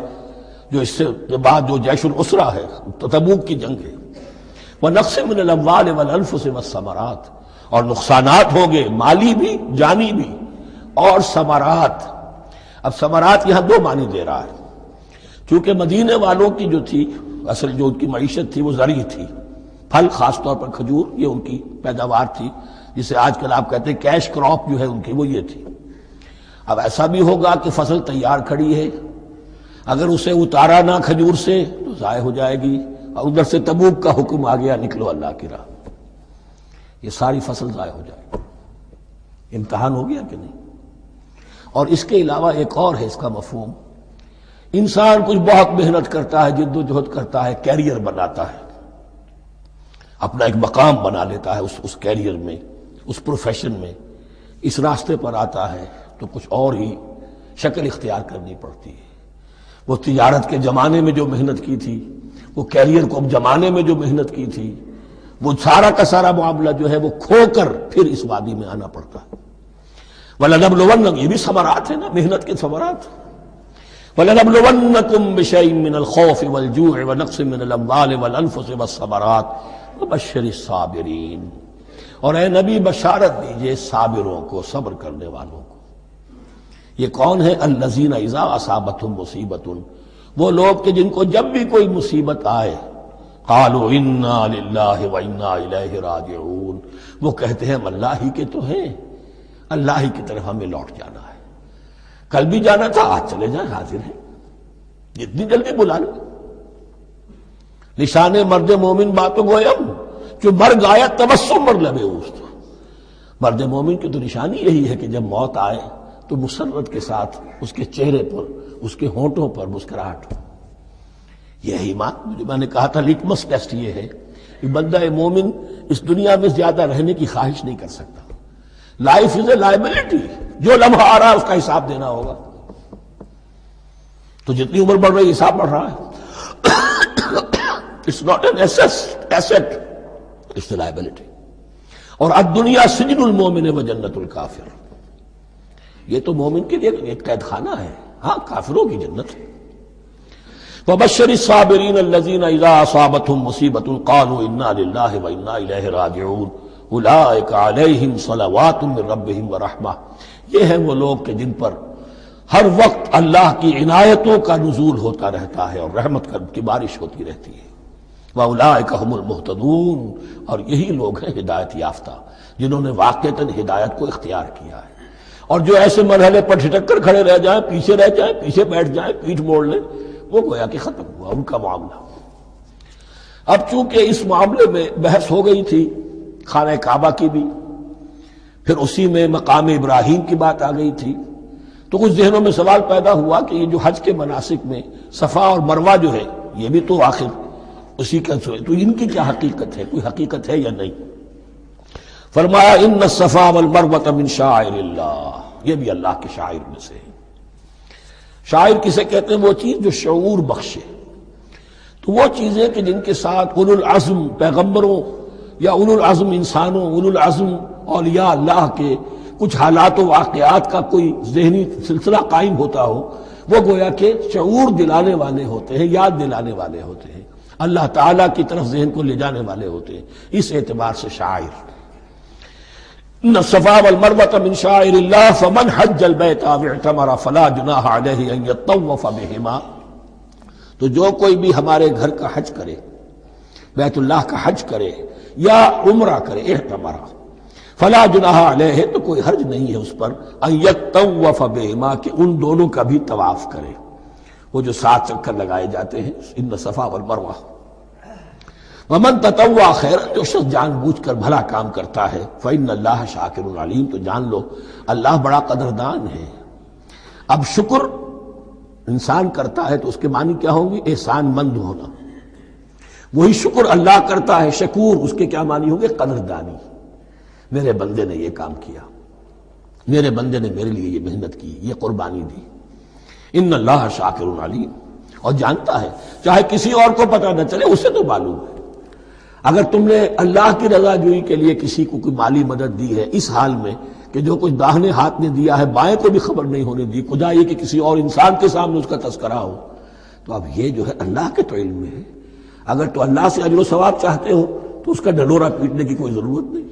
جو اس سے بعد جو جیش العسرہ ہے، تبوک کی جنگ ہے. وَنَقْصٍ مِّنَ الْأَمْوَالِ وَالْأَنفُسِ وَالثَّمَرَاتِ، اور نقصانات ہوں گے مالی بھی جانی بھی، اور ثمرات. اب ثمرات یہاں دو معنی دے رہا ہے. چونکہ مدینے والوں کی جو تھی اصل جو ان کی معیشت تھی وہ زرعی تھی، پھل، خاص طور پر کھجور، یہ ان کی پیداوار تھی، جسے آج کل آپ کہتے ہیں کیش کراپ جو ہے ان کی، وہ یہ تھی. اب ایسا بھی ہوگا کہ فصل تیار کھڑی ہے، اگر اسے اتارا نہ کھجور سے تو ضائع ہو جائے گی، اور ادھر سے تبوک کا حکم آ گیا نکلو اللہ کی راہ، یہ ساری فصل ضائع ہو جائے گی. امتحان ہو گیا کہ نہیں؟ اور اس کے علاوہ ایک اور ہے اس کا مفہوم. انسان کچھ بہت محنت کرتا ہے، جد و جہد کرتا ہے، کیریئر بناتا ہے، اپنا ایک مقام بنا لیتا ہے اس کیریئر میں، اس پروفیشن میں، اس راستے پر آتا ہے تو کچھ اور ہی شکل اختیار کرنی پڑتی ہے. وہ تجارت کے زمانے میں جو محنت کی تھی، وہ کیریئر کو جمانے میں جو محنت کی تھی، وہ سارا کا سارا معاملہ جو ہے وہ کھو کر پھر اس وادی میں آنا پڑتا ہے. وَلَنَبْلُوَنَّكُمْ، یہ بھی ثمرات ہیں نا، محنت کے ثمرات. وَلَنَبْلُوَنَّكُمْ بِشَيْءٍ مِّنَ الْخَوْفِ وَالْجُوعِ وَنَقْصٍ مِّنَ الْأَمْوَالِ وَالْأَنفُسِ وَالثَّمَرَاتِ وَبَشِّرِ الصَّابِرِينَ. اور اے نبی بشارت دیجئے صابروں کو، صبر کرنے والوں کو. یہ کون ہے؟ الذین اذا اصابتہم مصیبۃ، وہ لوگ کہ جن کو جب بھی کوئی مصیبت آئے، قالوا انا للہ وانا الیہ راجعون، وہ کہتے ہیں ہم اللہ ہی کے تو ہیں، اللہ ہی کی طرف ہمیں لوٹ جانا ہے. کل بھی جانا تھا، آج چلے جائیں، حاضر ہیں، جتنی جلدی بلا لو. نشان مرد مومن باتوں گویم، جو مرگ آیا تبسم مر لبے اوست. مرد مومن کی تو نشانی یہی ہے کہ جب موت آئے تو مسرت کے ساتھ اس کے چہرے پر، اس کے ہونٹوں پر مسکراہٹ. یہی میں نے کہا تھا لٹمس ٹیسٹ یہ ہے کہ بندہ مومن اس دنیا میں زیادہ رہنے کی خواہش نہیں کر سکتا. لائف از اے لائبلٹی، جو لمحہ آ رہا ہے اس کا حساب دینا ہوگا. تو جتنی عمر بڑھ رہی حساب بڑھ رہا ہے. It's not an asset, it's a liability. اور الدنیا سجن المومن و جنت الکافر، یہ تو مومن کے لیے ایک قید خانہ ہے، ہاں کافروں کی جنت ہے. وَبَشِّرِ الصَّابِرِينَ الَّذِينَ إِذَا أَصَابَتْهُمْ مُصِيبَةٌ قَالُوا إِنَّا لِلَّهِ وَإِنَّا إِلَيْهِ رَاجِعُونَ أُولَٰئِكَ عَلَيْهِمْ صَلَوَاتٌ مِّن رَّبِّهِمْ وَرَحْمَةٌ. یہ ہیں وہ لوگ کہ جن پر ہر وقت اللہ کی عنایتوں کا نزول ہوتا رہتا ہے اور رحمت کی بارش ہوتی رہتی ہے. وَأُولَٰئِكَ هُمُ الْمُهْتَدُونَ، اور یہی لوگ ہیں ہدایت یافتہ، جنہوں نے واقعتاً ہدایت کو اختیار کیا ہے. اور جو ایسے مرحلے پر ٹھٹک کر کھڑے رہ جائیں، پیچھے رہ جائیں، پیچھے بیٹھ جائیں، پیٹھ موڑ لیں، وہ گویا کہ ختم ہوا ان کا معاملہ. اب چونکہ اس معاملے میں بحث ہو گئی تھی خانہ کعبہ کی بھی، پھر اسی میں مقام ابراہیم کی بات آ گئی تھی، تو کچھ ذہنوں میں سوال پیدا ہوا کہ یہ جو حج کے مناسک میں صفا اور مروہ جو ہے، یہ بھی تو آخر اسی کا تو ان کی کیا حقیقت ہے، کوئی حقیقت ہے یا نہیں؟ فرمایا ان الصفا والمروۃ من شعائر اللہ، یہ بھی اللہ کے شاعر میں سے ہے. شاعر کسے کہتے ہیں؟ وہ چیز جو شعور بخشے. تو وہ چیزیں کہ جن کے ساتھ اولو العزم پیغمبروں یا اولو العزم انسانوں، اولو العزم اولیاء اللہ کے کچھ حالات و واقعات کا کوئی ذہنی سلسلہ قائم ہوتا ہو، وہ گویا کہ شعور دلانے والے ہوتے ہیں، یاد دلانے والے ہوتے ہیں، اللہ تعالیٰ کی طرف ذہن کو لے جانے والے ہوتے ہیں. اس اعتبار سے شاعر. ان الصفا والمروۃ من شعائر اللہ فمن حج البیت او اعتمر فلا جناح علیہ ان یطوف بہما. تو جو کوئی بھی ہمارے گھر کا حج کرے، بیت اللہ کا حج کرے یا عمرہ کرے، اعتمر، فلا جناح علیہ، تو کوئی حرج نہیں ہے اس پر، ان یطوف بہما، کہ ان دونوں کا بھی طواف کرے، وہ جو 7 چکر لگائے جاتے ہیں، ان صفا والمروہ۔ ومن تطوع خیرا، جو شخص جان بوجھ کر بھلا کام کرتا ہے، فإن اللہ شاکر علیم، تو جان لو اللہ بڑا قدردان ہے۔ اب شکر انسان کرتا ہے تو اس کے معنی کیا ہوں گے؟ احسان مند ہونا۔ وہی شکر اللہ کرتا ہے شکور، اس کے کیا معنی ہوں گے؟ قدردانی۔ میرے بندے نے یہ کام کیا، میرے بندے نے میرے لیے یہ محنت کی، یہ قربانی دی۔ ان اللہ شاکر علیم، اور جانتا ہے، چاہے کسی اور کو پتہ نہ چلے، اسے تو معلوم ہے۔ اگر تم نے اللہ کی رضا جوئی کے لیے کسی کو کوئی مالی مدد دی ہے اس حال میں کہ جو کچھ داہنے ہاتھ نے دیا ہے بائیں کو بھی خبر نہیں ہونے دی، خدا یہ کہ کسی اور انسان کے سامنے اس کا تذکرہ ہو، تو اب یہ جو ہے اللہ کے تو علم میں ہے۔ اگر تو اللہ سے اجر و ثواب چاہتے ہو تو اس کا ڈنڈورا پیٹنے کی کوئی ضرورت نہیں،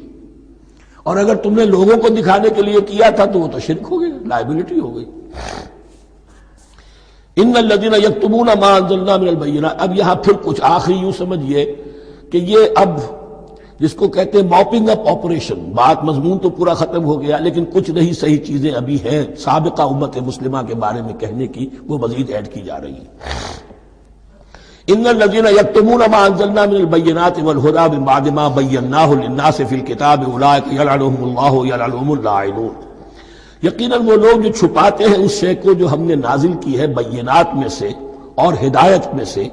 اور اگر تم نے لوگوں کو دکھانے کے لیے کیا تھا تو وہ تو شرک ہو گئی، لائبلٹی ہو گئی۔ ان الذین یکتمون ما انزلنا من البینات، اب یہاں پھر کچھ آخری یوں سمجھیے کہ یہ اب جس کو کہتے ہیں موپنگ اپ آپریشن، بات مضمون تو پورا ختم ہو گیا لیکن کچھ نہیں صحیح چیزیں ابھی ہیں سابقہ امت مسلمہ کے بارے میں کہنے کی، وہ مزید ایڈ کی جا رہی ہیں۔ ان الذین یکتمون ما انزلنا من البینات والہدی من بعد ما بیناہ للناس فی الکتاب اولئک یلعنهم اللہ یلعنهم اللاعنون، یقیناً وہ لوگ جو چھپاتے ہیں اس شے کو جو ہم نے نازل کی ہے بینات میں سے اور ہدایت میں سے،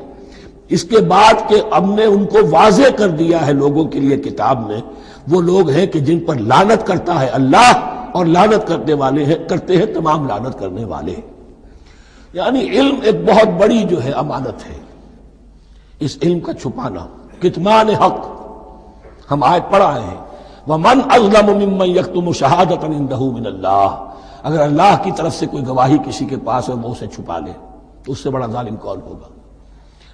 اس کے بعد کہ ہم نے ان کو واضح کر دیا ہے لوگوں کے لیے کتاب میں، وہ لوگ ہیں کہ جن پر لعنت کرتا ہے اللہ، اور لعنت کرنے والے ہیں، کرتے ہیں تمام لعنت کرنے والے۔ یعنی علم ایک بہت بڑی جو ہے امانت ہے، اس علم کا چھپانا، کتمان حق ہم آیت پڑھ آئے ہیں، وَمَنْ أَظْلَمُ مِمَّنْ يَكْتُمُ شَهَادَةً عِندَهُ مِنَ اللَّهِ، اگر اللہ کی طرف سے کوئی گواہی کسی کے پاس ہے وہ اسے چھپا لے تو اس سے بڑا ظالم کون ہوگا؟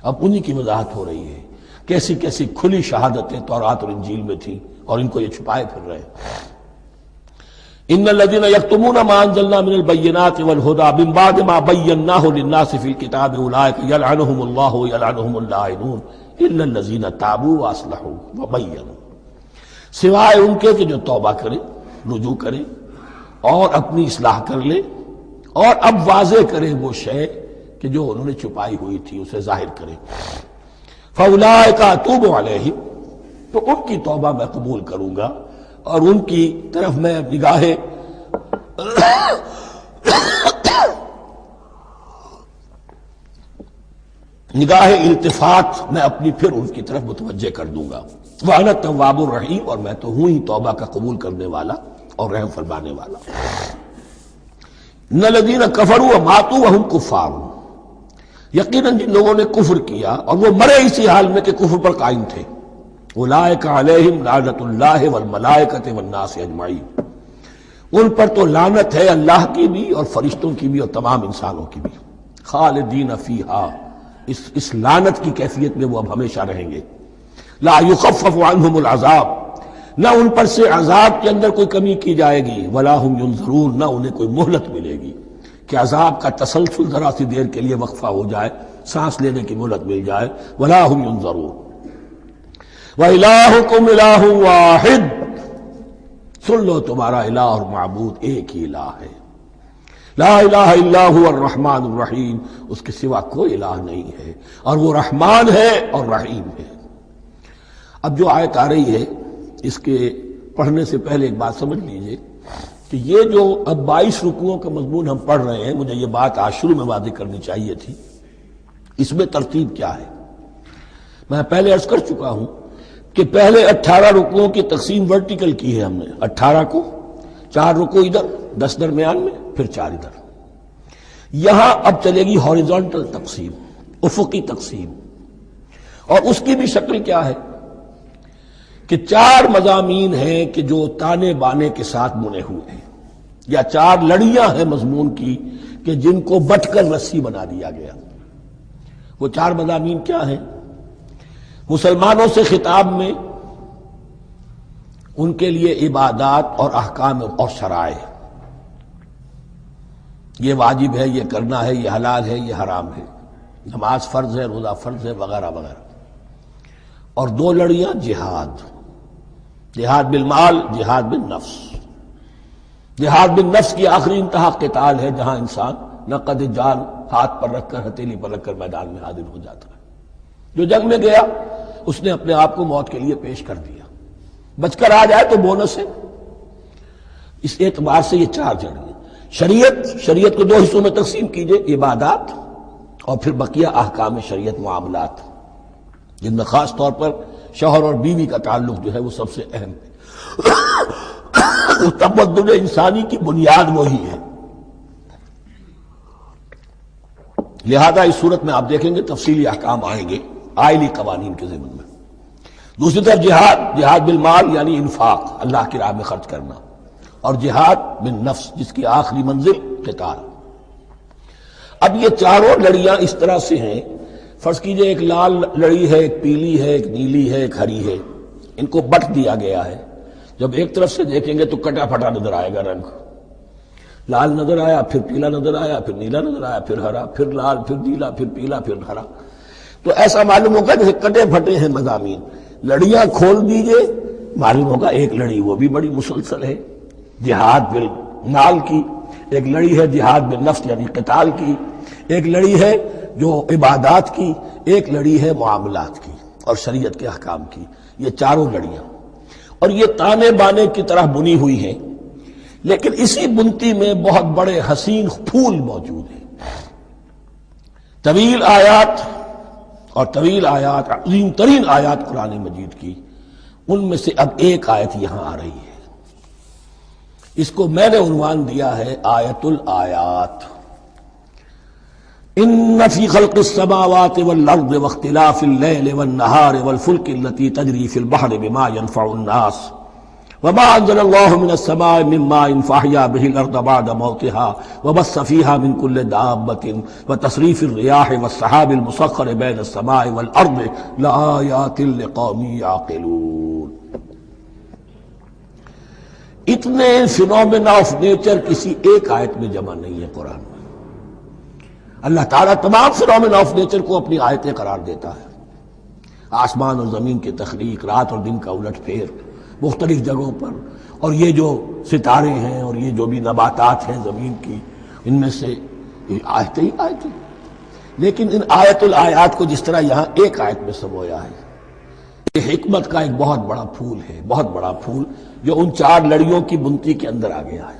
اب انہی کی وضاحت ہو رہی ہے، کیسی کیسی کھلی شہادتیں تورات اور انجیل میں تھیں اور ان کو یہ چھپائے پھر رہے۔ ان الذین یکتمون ما انزلنا من البینات والہدی من بعد ما بیناہ للناس فی الکتاب اولئک یلعنهم اللہ یلعنهم اللاعنون الا الذین تابوا واصلحوا وبینوا، سوائے ان کے کہ جو توبہ کریں، رجوع کریں اور اپنی اصلاح کر لیں اور اب واضح کریں وہ شے کہ جو انہوں نے چھپائی ہوئی تھی اسے ظاہر کریں۔ فَأُولَٰئِکَ أَتُوبُ عَلَیْہِمْ، تو ان کی توبہ میں قبول کروں گا اور ان کی طرف میں نگاہ التفات میں اپنی پھر ان کی طرف متوجہ کر دوں گا۔ وَأَنَا التَّوَّابُ الرَّحِيمُ، اور میں تو ہوں ہی توبہ کا قبول کرنے والا اور رحم فرمانے والا۔ ان الذین کفروا وماتوا وهم کفار، یقیناً جن لوگوں نے کفر کیا اور وہ مرے اسی حال میں کہ کفر پر قائم تھے، اولئک علیہم لعنۃ اللہ والملائکۃ والناس اجمعین، ان پر تو لعنت ہے اللہ کی بھی اور فرشتوں کی بھی اور تمام انسانوں کی بھی، خالدین فیہا، اس لعنت کی کیفیت میں وہ اب ہمیشہ رہیں گے۔ لا یخفف عنہم العذاب، نہ ان پر سے عذاب کے اندر کوئی کمی کی جائے گی، ولا ہم ینظرون، نہ انہیں کوئی مہلت ملے گی کہ عذاب کا تسلسل ذرا سی دیر کے لیے وقفہ ہو جائے، سانس لینے کی مہلت مل جائے۔ ولا ہم ینظرون وَإِلَٰهُكُمْ إِلَٰهٌ وَاحِدٌ، سن لو تمہارا الہ اور معبود ایک ہی الہ ہے، لا الہ الا هو الرحمن الرحیم، اس کے سوا کوئی الہ نہیں ہے اور وہ رحمان ہے اور رحیم ہے۔ اب جو آیت آ رہی ہے اس کے پڑھنے سے پہلے ایک بات سمجھ لیجئے کہ یہ جو اب 22 رکوعوں کا مضمون ہم پڑھ رہے ہیں، مجھے یہ بات آج شروع میں واضح کرنی چاہیے تھی، اس میں ترتیب کیا ہے۔ میں پہلے عرض کر چکا ہوں کہ پہلے 18 رکوعوں کی تقسیم ورٹیکل کی ہے ہم نے، 18 کو 4 رکوع ادھر، 10 درمیان میں، پھر 4 ادھر۔ یہاں اب چلے گی ہاریزونٹل تقسیم، افقی تقسیم، اور اس کی بھی شکل کیا ہے کہ 4 مضامین ہیں کہ جو تانے بانے کے ساتھ بنے ہوئے ہیں، یا 4 لڑیاں ہیں مضمون کی کہ جن کو بٹ کر رسی بنا دیا گیا۔ وہ 4 مضامین کیا ہیں؟ مسلمانوں سے خطاب میں ان کے لیے عبادات اور احکام اور شرائع، یہ واجب ہے، یہ کرنا ہے، یہ حلال ہے، یہ حرام ہے، نماز فرض ہے، روزہ فرض ہے، وغیرہ وغیرہ۔ اور 2 لڑیاں جہاد، جہاد بالمال، جہاد بالنفس۔ جہاد بالنفس کی آخری انتہا قتال ہے، جہاں انسان نقد جان ہاتھ پر رکھ کر، ہتھیلی پر رکھ کر میدان میں حاضر ہو جاتا ہے۔ جو جنگ میں گیا اس نے اپنے آپ کو موت کے لیے پیش کر دیا، بچ کر آ جائے تو بونس ہے۔ اس اعتبار سے یہ چار جڑ ہیں۔ شریعت کو دو حصوں میں تقسیم کیجئے، عبادات اور پھر بقیہ احکام شریعت، معاملات، جن میں خاص طور پر شوہر اور بیوی کا تعلق جو ہے وہ سب سے اہم ہے۔ تمدن انسانی کی بنیاد وہی ہے۔ لہذا اس صورت میں آپ دیکھیں گے تفصیلی احکام آئیں گے آئلی قوانین کے ضمن میں۔ دوسری طرف جہاد بالمال یعنی انفاق، اللہ کی راہ میں خرچ کرنا، اور جہاد بالنفس جس کی آخری منزل قتال۔ اب یہ چاروں لڑیاں اس طرح سے ہیں، فرض کیجئے ایک لال لڑی ہے، ایک پیلی ہے، ایک نیلی ہے، ایک ہری ہے، ان کو بٹ دیا گیا ہے۔ جب ایک طرف سے دیکھیں گے تو کٹا پھٹا نظر آئے گا رنگ، لال نظر آیا، پھر پیلا نظر آیا، پھر نیلا نظر آیا، پھر ہرا، پھر لال، پھر نیلا، پھر پیلا، پھر ہرا۔ تو ایسا معلوم ہوگا جیسے کٹے پھٹے ہیں مضامین۔ لڑیاں کھول دیجئے، معلوم ہوگا ایک لڑی وہ بھی بڑی مسلسل ہے، جہاد بالمال کی، ایک لڑی ہے جہاد بالنفس یعنی قتال کی، ایک لڑی ہے جو عبادات کی، ایک لڑی ہے معاملات کی اور شریعت کے احکام کی۔ یہ چاروں لڑیاں، اور یہ تانے بانے کی طرح بنی ہوئی ہیں، لیکن اسی بنتی میں بہت بڑے حسین پھول موجود ہیں۔ طویل آیات، عظیم ترین آیات قرآن مجید کی، ان میں سے اب ایک آیت یہاں آ رہی ہے، اس کو میں نے عنوان دیا ہے آیت الآیات۔ ان فی خلق السماوات والارض واختلاف اللیل والنہار والفلک التی تجری فی البحر بما ينفع الناس وما انزل اللہ من السماء من ماء فاحیا به الارض بعد موتها وبث فیہا من کل دابۃ وتصریف الریاح والسحاب المسخر بین السماء والارض لآیات لقوم یعقلون۔ اتنے فینومینا آف نیچر کسی ایک آیت میں جمع نہیں ہے قرآن میں۔ اللہ تعالیٰ تمام فینومینا آف نیچر کو اپنی آیتیں قرار دیتا ہے۔ آسمان اور زمین کی تخلیق، رات اور دن کا الٹ پھیر مختلف جگہوں پر، اور یہ جو ستارے ہیں اور یہ جو بھی نباتات ہیں زمین کی، ان میں سے آیتیں ہی آیتیں۔ لیکن ان آیت الآیات کو جس طرح یہاں ایک آیت میں سمویا ہے، یہ حکمت کا ایک بہت بڑا پھول ہے، بہت بڑا پھول جو ان چار لڑیوں کی بنتی کے اندر آ گیا ہے۔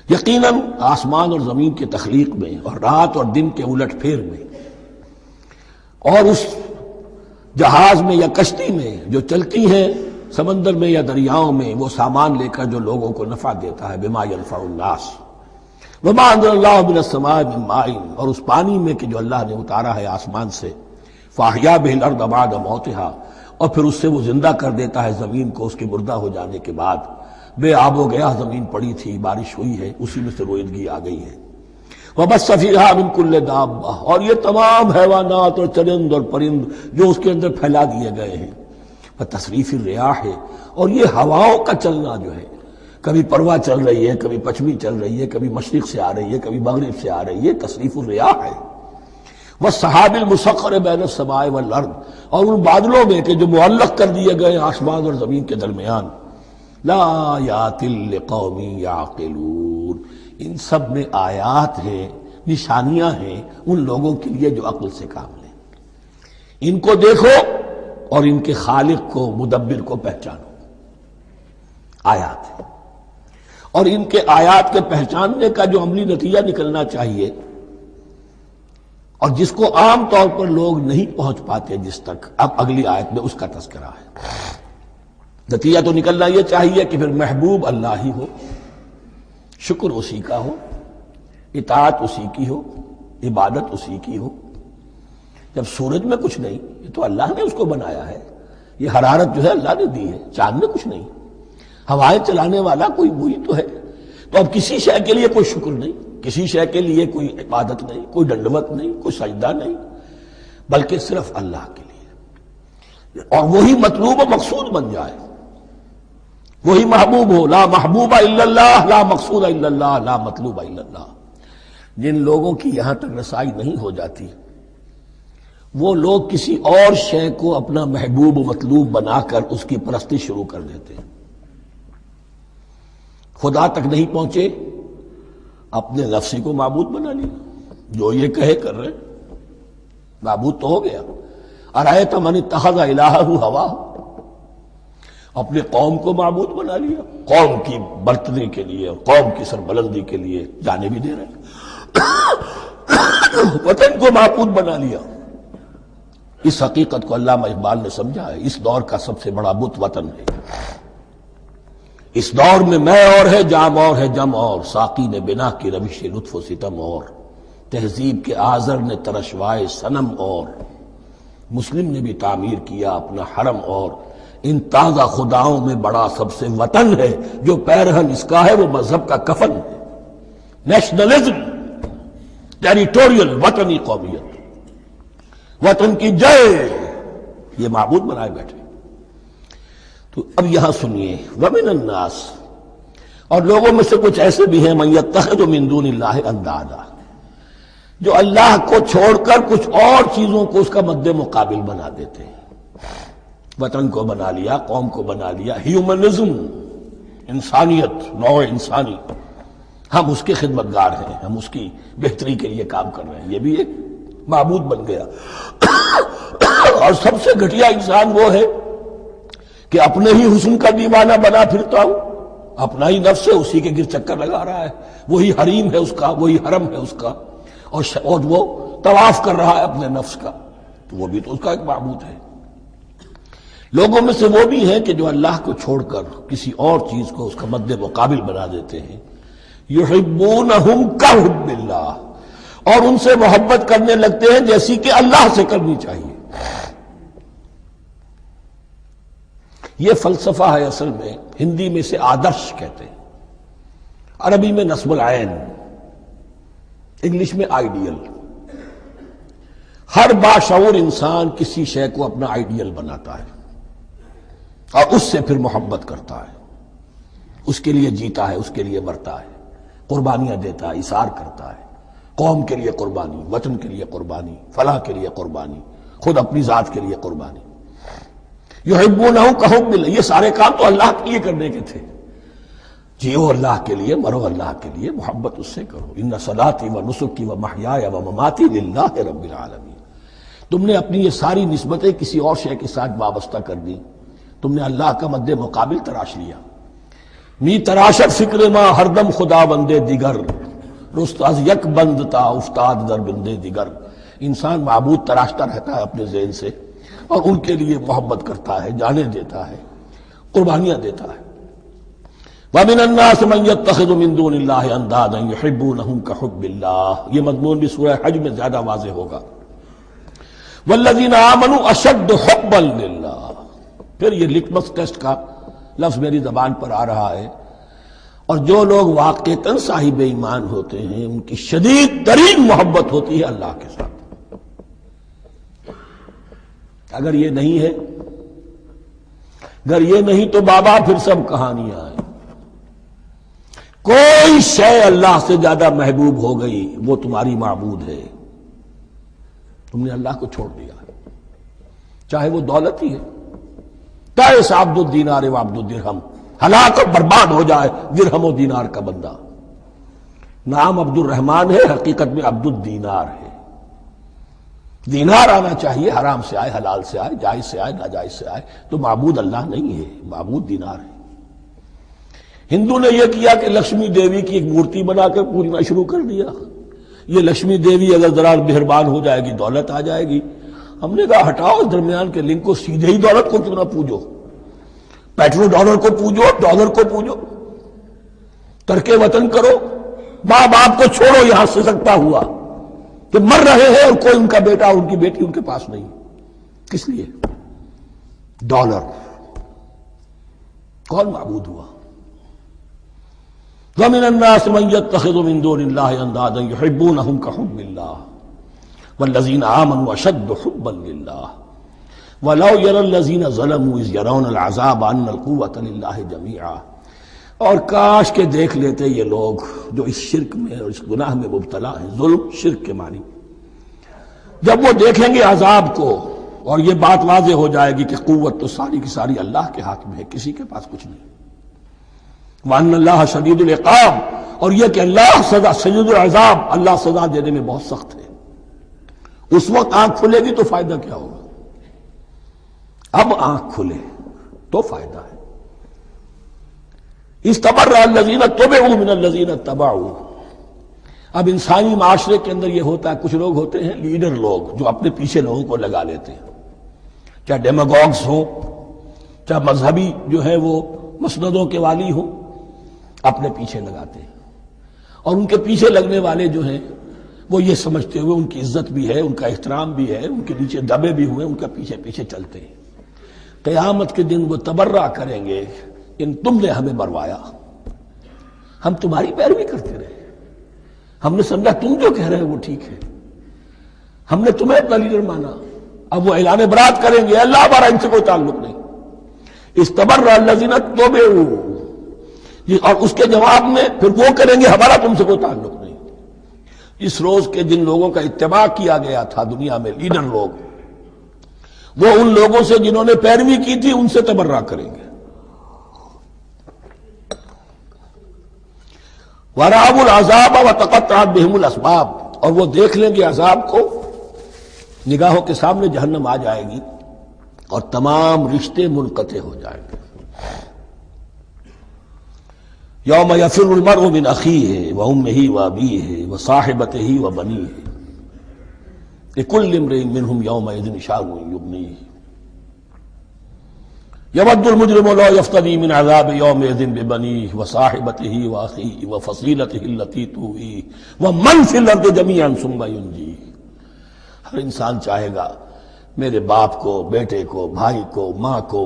یقیناً آسمان اور زمین کی تخلیق میں اور رات اور دن کے الٹ پھیر میں، اور اس جہاز میں یا کشتی میں جو چلتی ہیں سمندر میں یا دریاؤں میں، وہ سامان لے کر جو لوگوں کو نفع دیتا ہے، بما ينفع الناس وما انزل اللہ من السماء من ماء، اور اس پانی میں کہ جو اللہ نے اتارا ہے آسمان سے، فاحیا به الارض بعد موتها، اور پھر اس سے وہ زندہ کر دیتا ہے زمین کو اس کے مردہ ہو جانے کے بعد۔ بے آب و گیا زمین پڑی تھی، بارش ہوئی ہے، اسی میں سے روئندگی آ گئی ہے۔ وَبَثَّ فِيهَا مِن كُلِّ دَابَّةٍ، اور یہ تمام حیوانات اور چرند اور پرند جو اس کے اندر پھیلا دیے گئے ہیں۔ وَتَصْرِيفِ الرِّيَاحِ، اور یہ ہواؤں کا چلنا جو ہے، کبھی پروا چل رہی ہے، کبھی پچھمی چل رہی ہے، کبھی مشرق سے آ رہی ہے، کبھی مغرب سے آ رہی ہے، تصریف الریاح ہے۔ وَالسَّحَابِ الْمُسَخَّرِ بَيْنَ السَّمَاءِ وَالْأَرْضِ، اور ان بادلوں میں کہ جو معلق کر دیے گئے آسمان اور زمین کے درمیان، لآیات لقوم یعقلون، ان سب میں آیات ہیں، نشانیاں ہیں ان لوگوں کے لیے جو عقل سے کام لیں۔ ان کو دیکھو اور ان کے خالق کو، مدبر کو پہچانو۔ آیات ہے، اور ان کے آیات کے پہچاننے کا جو عملی نتیجہ نکلنا چاہیے، اور جس کو عام طور پر لوگ نہیں پہنچ پاتے جس تک، اب اگلی آیت میں اس کا تذکرہ ہے۔ نتیجہ تو نکلنا یہ چاہیے کہ پھر محبوب اللہ ہی ہو، شکر اسی کا ہو، اطاعت اسی کی ہو، عبادت اسی کی ہو۔ جب سورج میں کچھ نہیں، یہ تو اللہ نے اس کو بنایا ہے، یہ حرارت جو ہے اللہ نے دی ہے، چاند میں کچھ نہیں، ہوائیں چلانے والا کوئی وہی تو ہے۔ تو اب کسی شے کے لیے کوئی شکر نہیں، کسی شے کے لیے کوئی عبادت نہیں، کوئی ڈنڈوت نہیں، کوئی سجدہ نہیں، بلکہ صرف اللہ کے لیے، اور وہی مطلوب و مقصود بن جائے، وہی محبوب ہو۔ لا محبوب الا اللہ، لا مقصود الا اللہ، لا مطلوب الا اللہ۔ جن لوگوں کی یہاں تک رسائی نہیں ہو جاتی وہ لوگ کسی اور شے کو اپنا محبوب و مطلوب بنا کر اس کی پرستی شروع کر دیتے ہیں. خدا تک نہیں پہنچے، اپنے نفسی کو معبود بنا لیا. جو یہ کہے کر رہے، معبود تو ہو گیا. ارایت من اتخذ الہہ ہواہ، اپنے قوم کو معبود بنا لیا، قوم کی برتری کے لیے اور قوم کی سربلندی کے لیے جانے بھی دے رہے وطن کو معبود بنا لیا. اس حقیقت کو علامہ اقبال نے سمجھا ہے. اس دور کا سب سے بڑا بت وطن ہے. اس دور میں میں اور ہے، جام اور ہے، جم اور، ساقی نے بنا کی روش لطف و ستم اور، تہذیب کے آزر نے ترشوائے صنم اور، مسلم نے بھی تعمیر کیا اپنا حرم اور، ان تازہ خداؤں میں بڑا سب سے وطن ہے، جو پیرہن اس کا ہے وہ مذہب کا کفن ہے. نیشنلزم، ٹیریٹوریل، وطنی قومیت، وطن کی جے، یہ معبود بنائے بیٹھے. تو اب یہاں سنیے، وَمِنَ النَّاسِ، اور لوگوں میں سے کچھ ایسے بھی ہیں مَن يَتَّخِذُ مِن دُونِ اللَّهِ اندادا، جو اللہ کو چھوڑ کر کچھ اور چیزوں کو اس کا مد مقابل بنا دیتے ہیں. وطن کو بنا لیا، قوم کو بنا لیا، ہیومنزم، انسانیت، نوع انسانی، ہم اس کے خدمتگار ہیں، ہم اس کی بہتری کے لیے کام کر رہے ہیں. یہ بھی ایک معبود بن گیا. اور سب سے گھٹیا انسان وہ ہے کہ اپنے ہی حسن کا دیوانہ بنا پھرتا ہوں، اپنا ہی نفس ہے، اسی کے گر چکر لگا رہا ہے، وہی حریم ہے اس کا، وہی حرم ہے اس کا، اور وہ طواف کر رہا ہے اپنے نفس کا، تو وہ بھی تو اس کا ایک معبود ہے. لوگوں میں سے وہ بھی ہیں کہ جو اللہ کو چھوڑ کر کسی اور چیز کو اس کا مد مقابل بنا دیتے ہیں. یحبونہم کحب اللہ، اور ان سے محبت کرنے لگتے ہیں جیسی کہ اللہ سے کرنی چاہیے. یہ فلسفہ ہے اصل میں، ہندی میں اسے آدرش کہتے ہیں، عربی میں نصب العین، انگلش میں آئیڈیل. ہر باشعور انسان کسی شے کو اپنا آئیڈیل بناتا ہے اور اس سے پھر محبت کرتا ہے، اس کے لیے جیتا ہے، اس کے لیے مرتا ہے، قربانیاں دیتا ہے، اثار کرتا ہے. قوم کے لیے قربانی، وطن کے لیے قربانی، فلاح کے لیے قربانی، خود اپنی ذات کے لیے قربانی. یحبونہ کحب اللہ، یہ سارے کام تو اللہ کے لیے کرنے کے تھے. جیو اللہ کے لیے، مرو اللہ کے لیے، محبت اس سے کرو. ان صلاتی و نسکی و محیای و مماتی للہ رب العالمین. تم نے اپنی یہ ساری نسبتیں کسی اور شے کے ساتھ وابستہ کر دی، تم نے اللہ کا مد مقابل تراش لیا. می تراشت فکر ما ہر دم خدا بندے دیگر، رست از یک بند تا افتاد در بندے دیگر. انسان معبود تراشتا رہتا ہے اپنے ذہن سے، اور ان کے لیے محبت کرتا ہے، جانے دیتا ہے، قربانیاں دیتا ہے. وَمِنَ النَّاسِ مَن يَتَّخِذُ مِن دُونِ اللَّهِ أَندَادًا يُحِبُّونَهُمْ كَحُبِّ اللَّهِ. یہ مضمون بھی سورہ حج میں زیادہ واضح ہوگا. وَالَّذِينَ آمَنُوا أَشَدُّ حُبًّا لِلَّهِ. پھر یہ لٹمس ٹیسٹ کا لفظ میری زبان پر آ رہا ہے، اور جو لوگ واقعتاً صاحب ایمان ہوتے ہیں ان کی شدید ترین محبت ہوتی ہے اللہ کے ساتھ. اگر یہ نہیں ہے، اگر یہ نہیں تو بابا پھر سب کہانیاں ہیں. کوئی شے اللہ سے زیادہ محبوب ہو گئی وہ تمہاری معبود ہے. تم نے اللہ کو چھوڑ دیا، چاہے وہ دولت ہی ہے. تائس عبد الدینار و عبد الدرہم، ہلاک اور برباد ہو جائے درہم و دینار کا بندہ. نام عبد الرحمن ہے، حقیقت میں عبد الدینار ہے. دینار آنا چاہیے، حرام سے آئے، حلال سے آئے، جائز سے آئے، ناجائز سے آئے، تو معبود اللہ نہیں ہے، معبود دینار ہے. ہندو نے یہ کیا کہ لکشمی دیوی کی ایک مورتی بنا کر پوجنا شروع کر دیا. یہ لکشمی دیوی اگر ذرا مہربان ہو جائے گی دولت آ جائے گی. ہم نے کہا ہٹاؤ اس درمیان کے لنک کو، سیدھے ہی دولت کو کیوں نہ پوجو، پیٹرو ڈالر کو پوجو، ڈالر کو پوجو، ترک وطن کرو، ماں باپ کو چھوڑو یہاں سے سکتا ہوا کہ مر رہے ہیں اور کوئی ان کا بیٹا ان کی بیٹی ان کے پاس نہیں. کس لیے؟ ڈالر. کون معبود ہوا؟ وَمِنَ النَّاسِ مَن يَتَّخِذُ مِن دُونِ اللَّهِ أَندَادًا يُحِبُّونَهُمْ كَحُبِّ اللَّهِ وَالَّذِينَ آمَنُوا أَشَدُّ حُبًّا لِلَّهِ وَلَوْ يَرَى الَّذِينَ ظَلَمُوا إِذْ يَرَوْنَ الْعَذَابَ أَنَّ الْقُوَّةَ لِلَّهِ جَمِيعًا. اور کاش کہ دیکھ لیتے یہ لوگ جو اس شرک میں اور اس گناہ میں مبتلا ہیں، ظلم شرک کے معنی، جب وہ دیکھیں گے عذاب کو اور یہ بات واضح ہو جائے گی کہ قوت تو ساری کی ساری اللہ کے ہاتھ میں ہے، کسی کے پاس کچھ نہیں، وَأَنَّ اللَّهَ شَدِيدُ الْعِقَابِ، اور یہ کہ اللہ سزا شدید العذاب، اللہ سزا دینے میں بہت سخت ہے۔ اس وقت آنکھ کھلے گی تو فائدہ کیا ہوگا؟ اب آنکھ کھلے تو فائدہ ہے۔ اِسْتَبَرَّأَ الَّذِينَ اتُّبِعُوا مِنَ الَّذِينَ اتَّبَعُوا۔ اب انسانی معاشرے کے اندر یہ ہوتا ہے، کچھ لوگ ہوتے ہیں لیڈر لوگ جو اپنے پیچھے لوگوں کو لگا لیتے ہیں، چاہے ڈیماگوگز ہوں، چاہے مذہبی جو ہے وہ مسندوں کے والی ہوں، اپنے پیچھے لگاتے ہیں، اور ان کے پیچھے لگنے والے جو ہیں وہ یہ سمجھتے ہوئے ان کی عزت بھی ہے، ان کا احترام بھی ہے، ان کے نیچے دبے بھی ہوئے، ان کا پیچھے پیچھے چلتے ہیں۔ قیامت کے دن وہ تبرہ کریں گے، ان تم نے ہمیں مروایا، ہم تمہاری پیروی کرتے رہے، ہم نے سمجھا تم جو کہہ رہے ہو وہ ٹھیک ہے، ہم نے تمہیں اپنا لیڈر مانا۔ اب وہ اعلان برات کریں گے، اللہ ہمارا ان سے کوئی تعلق نہیں۔ استبرأ الذین اتبعوا، اور اس کے جواب میں پھر وہ کریں گے ہمارا تم سے کوئی تعلق نہیں۔ اس روز کے جن لوگوں کا اتباع کیا گیا تھا دنیا میں، لیڈر لوگ، وہ ان لوگوں سے جنہوں نے پیروی کی تھی ان سے تبرہ کریں گے۔ وَرَأَوُا الْعَذَابَ وَتَقَطَّعَتْ بِهِمُ الْأَسْبَابُ، اور وہ دیکھ لیں گے عذاب کو، نگاہوں کے سامنے جہنم آ جائے گی اور تمام رشتے منقطع ہو جائیں گے۔ یوم یفر المرء من اخیہ وامہ وابیہ وصاحبتہ وبنیہ لکل امرئ منہم یومئذ شأن یغنیہ یود المجرم لو یفتدی من عذاب یومئذ ببنیہ وصاحبتہ واخیہ وفصیلتہ التی تؤویہ ومن فی الارض جمیعا ثم ینجیہ۔ ہر انسان چاہے گا میرے باپ کو، بیٹے کو، بھائی کو، ماں کو،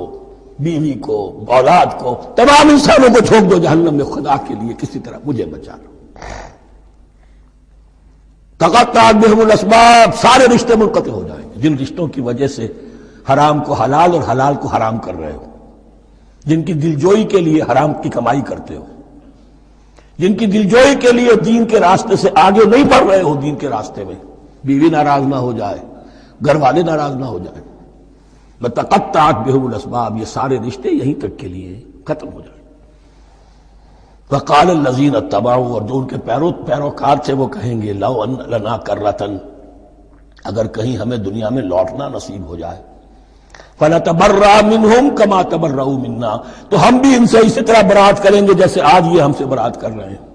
بیوی کو، اولاد کو، تمام انسانوں کو چھوڑ دو جہنم میں، خدا کے لیے کسی طرح مجھے بچا لو۔ تقطعت بہم الاسباب، سارے رشتے منقطع ہو جائیں گے، جن رشتوں کی وجہ سے حرام کو حلال اور حلال کو حرام کر رہے ہو، جن کی دلجوئی کے لیے حرام کی کمائی کرتے ہو، جن کی دلجوئی کے لیے دین کے راستے سے آگے نہیں بڑھ رہے ہو، دین کے راستے میں بیوی ناراض نہ ہو جائے، گھر والے ناراض نہ ہو جائیں، تقطعت بہم الاسباب، یہ سارے رشتے یہیں تک کے لیے ختم ہو جائیں۔ وقال الذین اتبعوا، اور جو ان کے پیروکار تھے وہ کہیں گے لو ان لنا کرۃ، اگر کہیں ہمیں دنیا میں لوٹنا نصیب ہو جائے، فنتبرأ منہم کما تبرؤوا منا، تو ہم بھی ان سے اسی طرح برات کریں گے جیسے آج یہ ہم سے برات کر رہے ہیں۔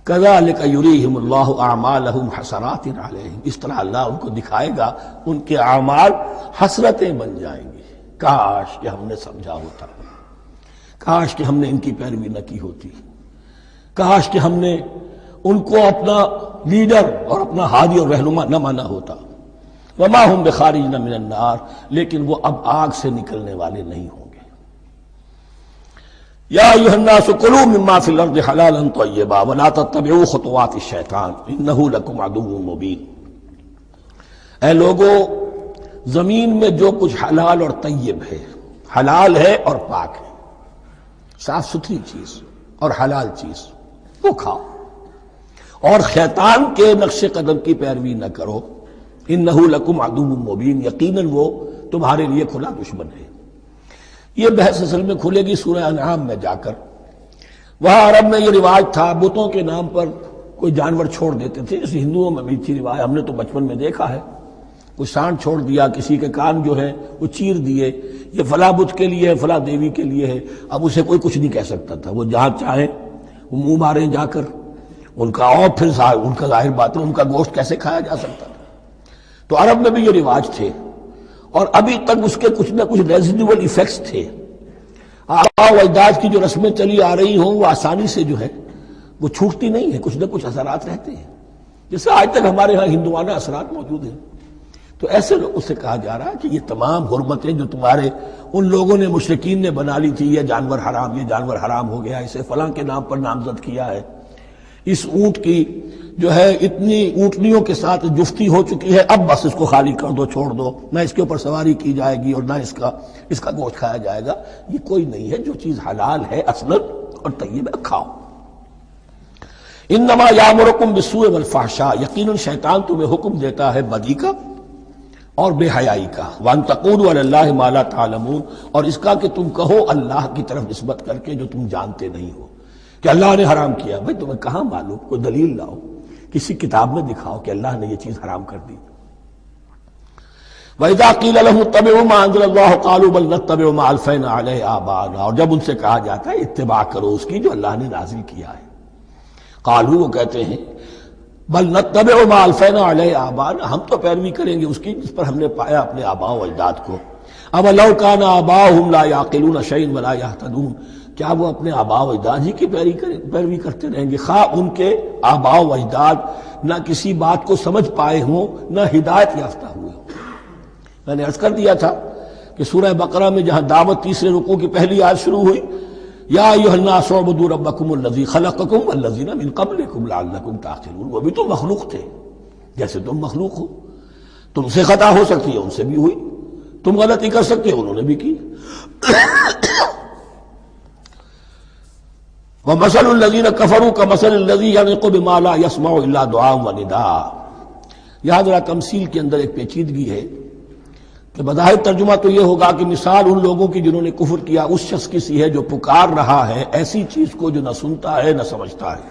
کذالک یریہم اللہ اعمالہم حسرات علیہم، اس طرح اللہ ان کو دکھائے گا ان کے اعمال حسرتیں بن جائیں گے، کاش کہ ہم نے سمجھا ہوتا، کاش کہ ہم نے ان کی پیروی نہ کی ہوتی، کاش کہ ہم نے ان کو اپنا لیڈر اور اپنا ہادی اور رہنما نہ مانا ہوتا۔ وما ہم بخارجین من النار، لیکن وہ اب آگ سے نکلنے والے نہیں ہوں گے۔ یا ایھا الناس کلوا مما فی الارض حلالا طیبا ولا تتبعوا خطوات الشیطان انہ لکم عدو مبین۔ اے لوگو، زمین میں جو کچھ حلال اور طیب ہے، حلال ہے اور پاک ہے، صاف ستھری چیز اور حلال چیز، وہ کھاؤ، اور شیطان کے نقش قدم کی پیروی نہ کرو، انہ لکم عدو مبین، یقیناً وہ تمہارے لیے کھلا دشمن ہے۔ یہ بحث اصل میں کھلے گی سورہ انعام میں جا کر۔ وہاں عرب میں یہ رواج تھا، بتوں کے نام پر کوئی جانور چھوڑ دیتے تھے، اس ہندوؤں میں بھی تھی رواج، ہم نے تو بچپن میں دیکھا ہے، کوئی سانڈ چھوڑ دیا، کسی کے کان جو ہے وہ چیر دیے، یہ فلاں بت کے لیے ہے، فلاں دیوی کے لیے ہے، اب اسے کوئی کچھ نہیں کہہ سکتا تھا، وہ جہاں چاہیں وہ منہ ماریں جا کر ان کا، اور پھر ان کا ظاہر بات ہے ان کا گوشت کیسے کھایا جا سکتا تھا۔ تو عرب میں بھی یہ رواج تھے، اور ابھی تک اس کے کچھ نہ کچھ ریزیڈول ایفیکٹس تھے۔ آباء و اجداد کی جو رسمیں چلی آ رہی ہوں وہ آسانی سے جو ہے وہ چھوٹتی نہیں ہے، کچھ نہ کچھ اثرات رہتے ہیں، جیسے آج تک ہمارے ہاں ہندوانہ اثرات موجود ہیں۔ تو ایسے لوگوں سے کہا جا رہا ہے کہ یہ تمام حرمتیں جو تمہارے ان لوگوں نے، مشرکین نے بنا لی تھی، یہ جانور حرام، یہ جانور حرام ہو گیا، اسے فلاں کے نام پر نامزد کیا ہے، اس اونٹ کی جو ہے اتنی اونٹنیوں کے ساتھ جفتی ہو چکی ہے، اب بس اس کو خالی کر دو، چھوڑ دو، نہ اس کے اوپر سواری کی جائے گی اور نہ اس کا گوشت کھایا جائے گا، یہ کوئی نہیں ہے۔ جو چیز حلال ہے اصلاً اور طیب ہے، کھاؤ۔ انما یامرکم بالسوء والفحشاء، یقیناً شیطان تمہیں حکم دیتا ہے بدی کا اور بے حیائی کا، وان تقولوا علی اللہ ما لا تعلمون، اور اس کا کہ تم کہو اللہ کی طرف نسبت کر کے جو تم جانتے نہیں ہو کہ اللہ نے حرام کیا۔ بھائی تمہیں کہاں معلوم؟ کوئی دلیل لاؤ، کسی کتاب میں دکھاؤ کہ اللہ نے یہ چیز حرام کر دی۔ وَإِذَا قِيلَ لَهُمُ اتَّبِعُوا مَا أَنزَلَ اللَّهُ قَالُوا بَلْ نَتَّبِعُ مَا أَلْفَيْنَا عَلَيْهِ آبَاءَنَا، اور جب ان سے کہا جاتا ہے اتباع کرو اس کی جو اللہ نے نازل کیا ہے، قالوا وہ کہتے ہیں بل نتبع ما الفینا علیہ آباءنا، ہم تو پیروی کریں گے اس کی جس پر ہم نے پایا اپنے آباء و اجداد کو۔ اب لو کان آباؤہم لا یعقلون شیئا ولا یہتدون، کیا وہ اپنے آباء و اجداد ہی کی پیروی کرتے رہیں گے، خواہ ان کے آباء و اجداد نہ کسی بات کو سمجھ پائے ہوں نہ ہدایت یافتہ ہوئے ہوں۔ میں نے عرض کر دیا تھا کہ سورہ بقرہ میں جہاں دعوت تیسرے رکوع کی پہلی آیت شروع ہوئی، یا ایھا الناس اعبدوا ربکم الذی خلقکم والذین من قبلکم لعلکم تعقلون، وہ بھی تو مخلوق تھے جیسے تم مخلوق ہو، تم سے خطا ہو سکتی ہے ان سے بھی ہوئی، تم غلطی کر سکتے ہو انہوں نے بھی کی۔ ومثل الذین کفروا کمثل الذی ینطق بما لا یسمع الا دعاء ونداء، یہاں ذرا تمثیل کے اندر ایک پیچیدگی ہے کہ بظاہر ترجمہ تو یہ ہوگا کہ مثال ان لوگوں کی جنہوں نے کفر کیا اس شخص کی سی ہے جو پکار رہا ہے ایسی چیز کو جو نہ سنتا ہے نہ سمجھتا ہے۔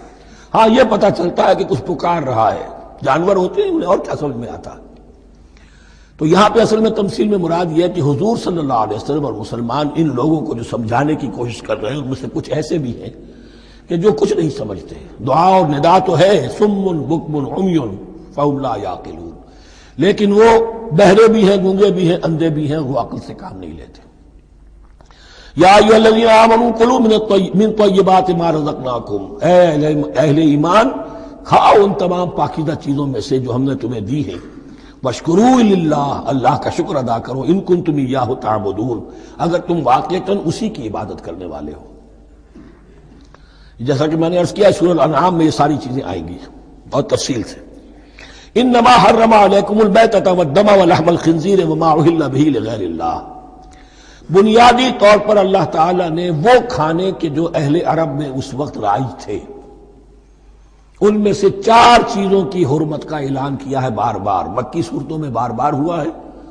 ہاں یہ پتہ چلتا ہے کہ کچھ پکار رہا ہے، جانور ہوتے ہیں انہیں اور کیا سمجھ میں آتا ہے۔ تو یہاں پہ اصل میں تمثیل میں مراد یہ ہے کہ حضور صلی اللہ علیہ وسلم اور مسلمان ان لوگوں کو جو سمجھانے کی کوشش کر رہے ہیں ان میں سے کچھ ایسے بھی ہیں کہ جو کچھ نہیں سمجھتے، دعا اور ندا تو ہے، صم بکم عمی فہم لا یعقلون، لیکن وہ بہرے بھی ہیں، گونگے بھی ہیں، اندھے بھی ہیں، وہ عقل سے کام نہیں لیتے۔ یا ایھا الذین آمنوا کلوا من طیبات ما رزقناکم، اے اہل ایمان کھاؤ ان تمام پاکیزہ چیزوں میں سے جو ہم نے تمہیں دی ہیں، واشکروا للہ، اللہ کا شکر ادا کرو، ان کنتم ایاہ تعبدون، اگر تم واقعتاً اسی کی عبادت کرنے والے ہو۔ جیسا کہ میں نے عرض کیا سورہ الانعام میں یہ ساری چیزیں آئیں گی اور تفصیل سے۔ انما حرم علیکم المیتۃ والدم ولحم الخنزیر وما اہل بہ لغیر اللہ، بنیادی طور پر اللہ تعالیٰ نے وہ کھانے کے جو اہل عرب میں اس وقت رائج تھے ان میں سے 4 چیزوں کی حرمت کا اعلان کیا ہے بار بار، مکی صورتوں میں بار بار ہوا ہے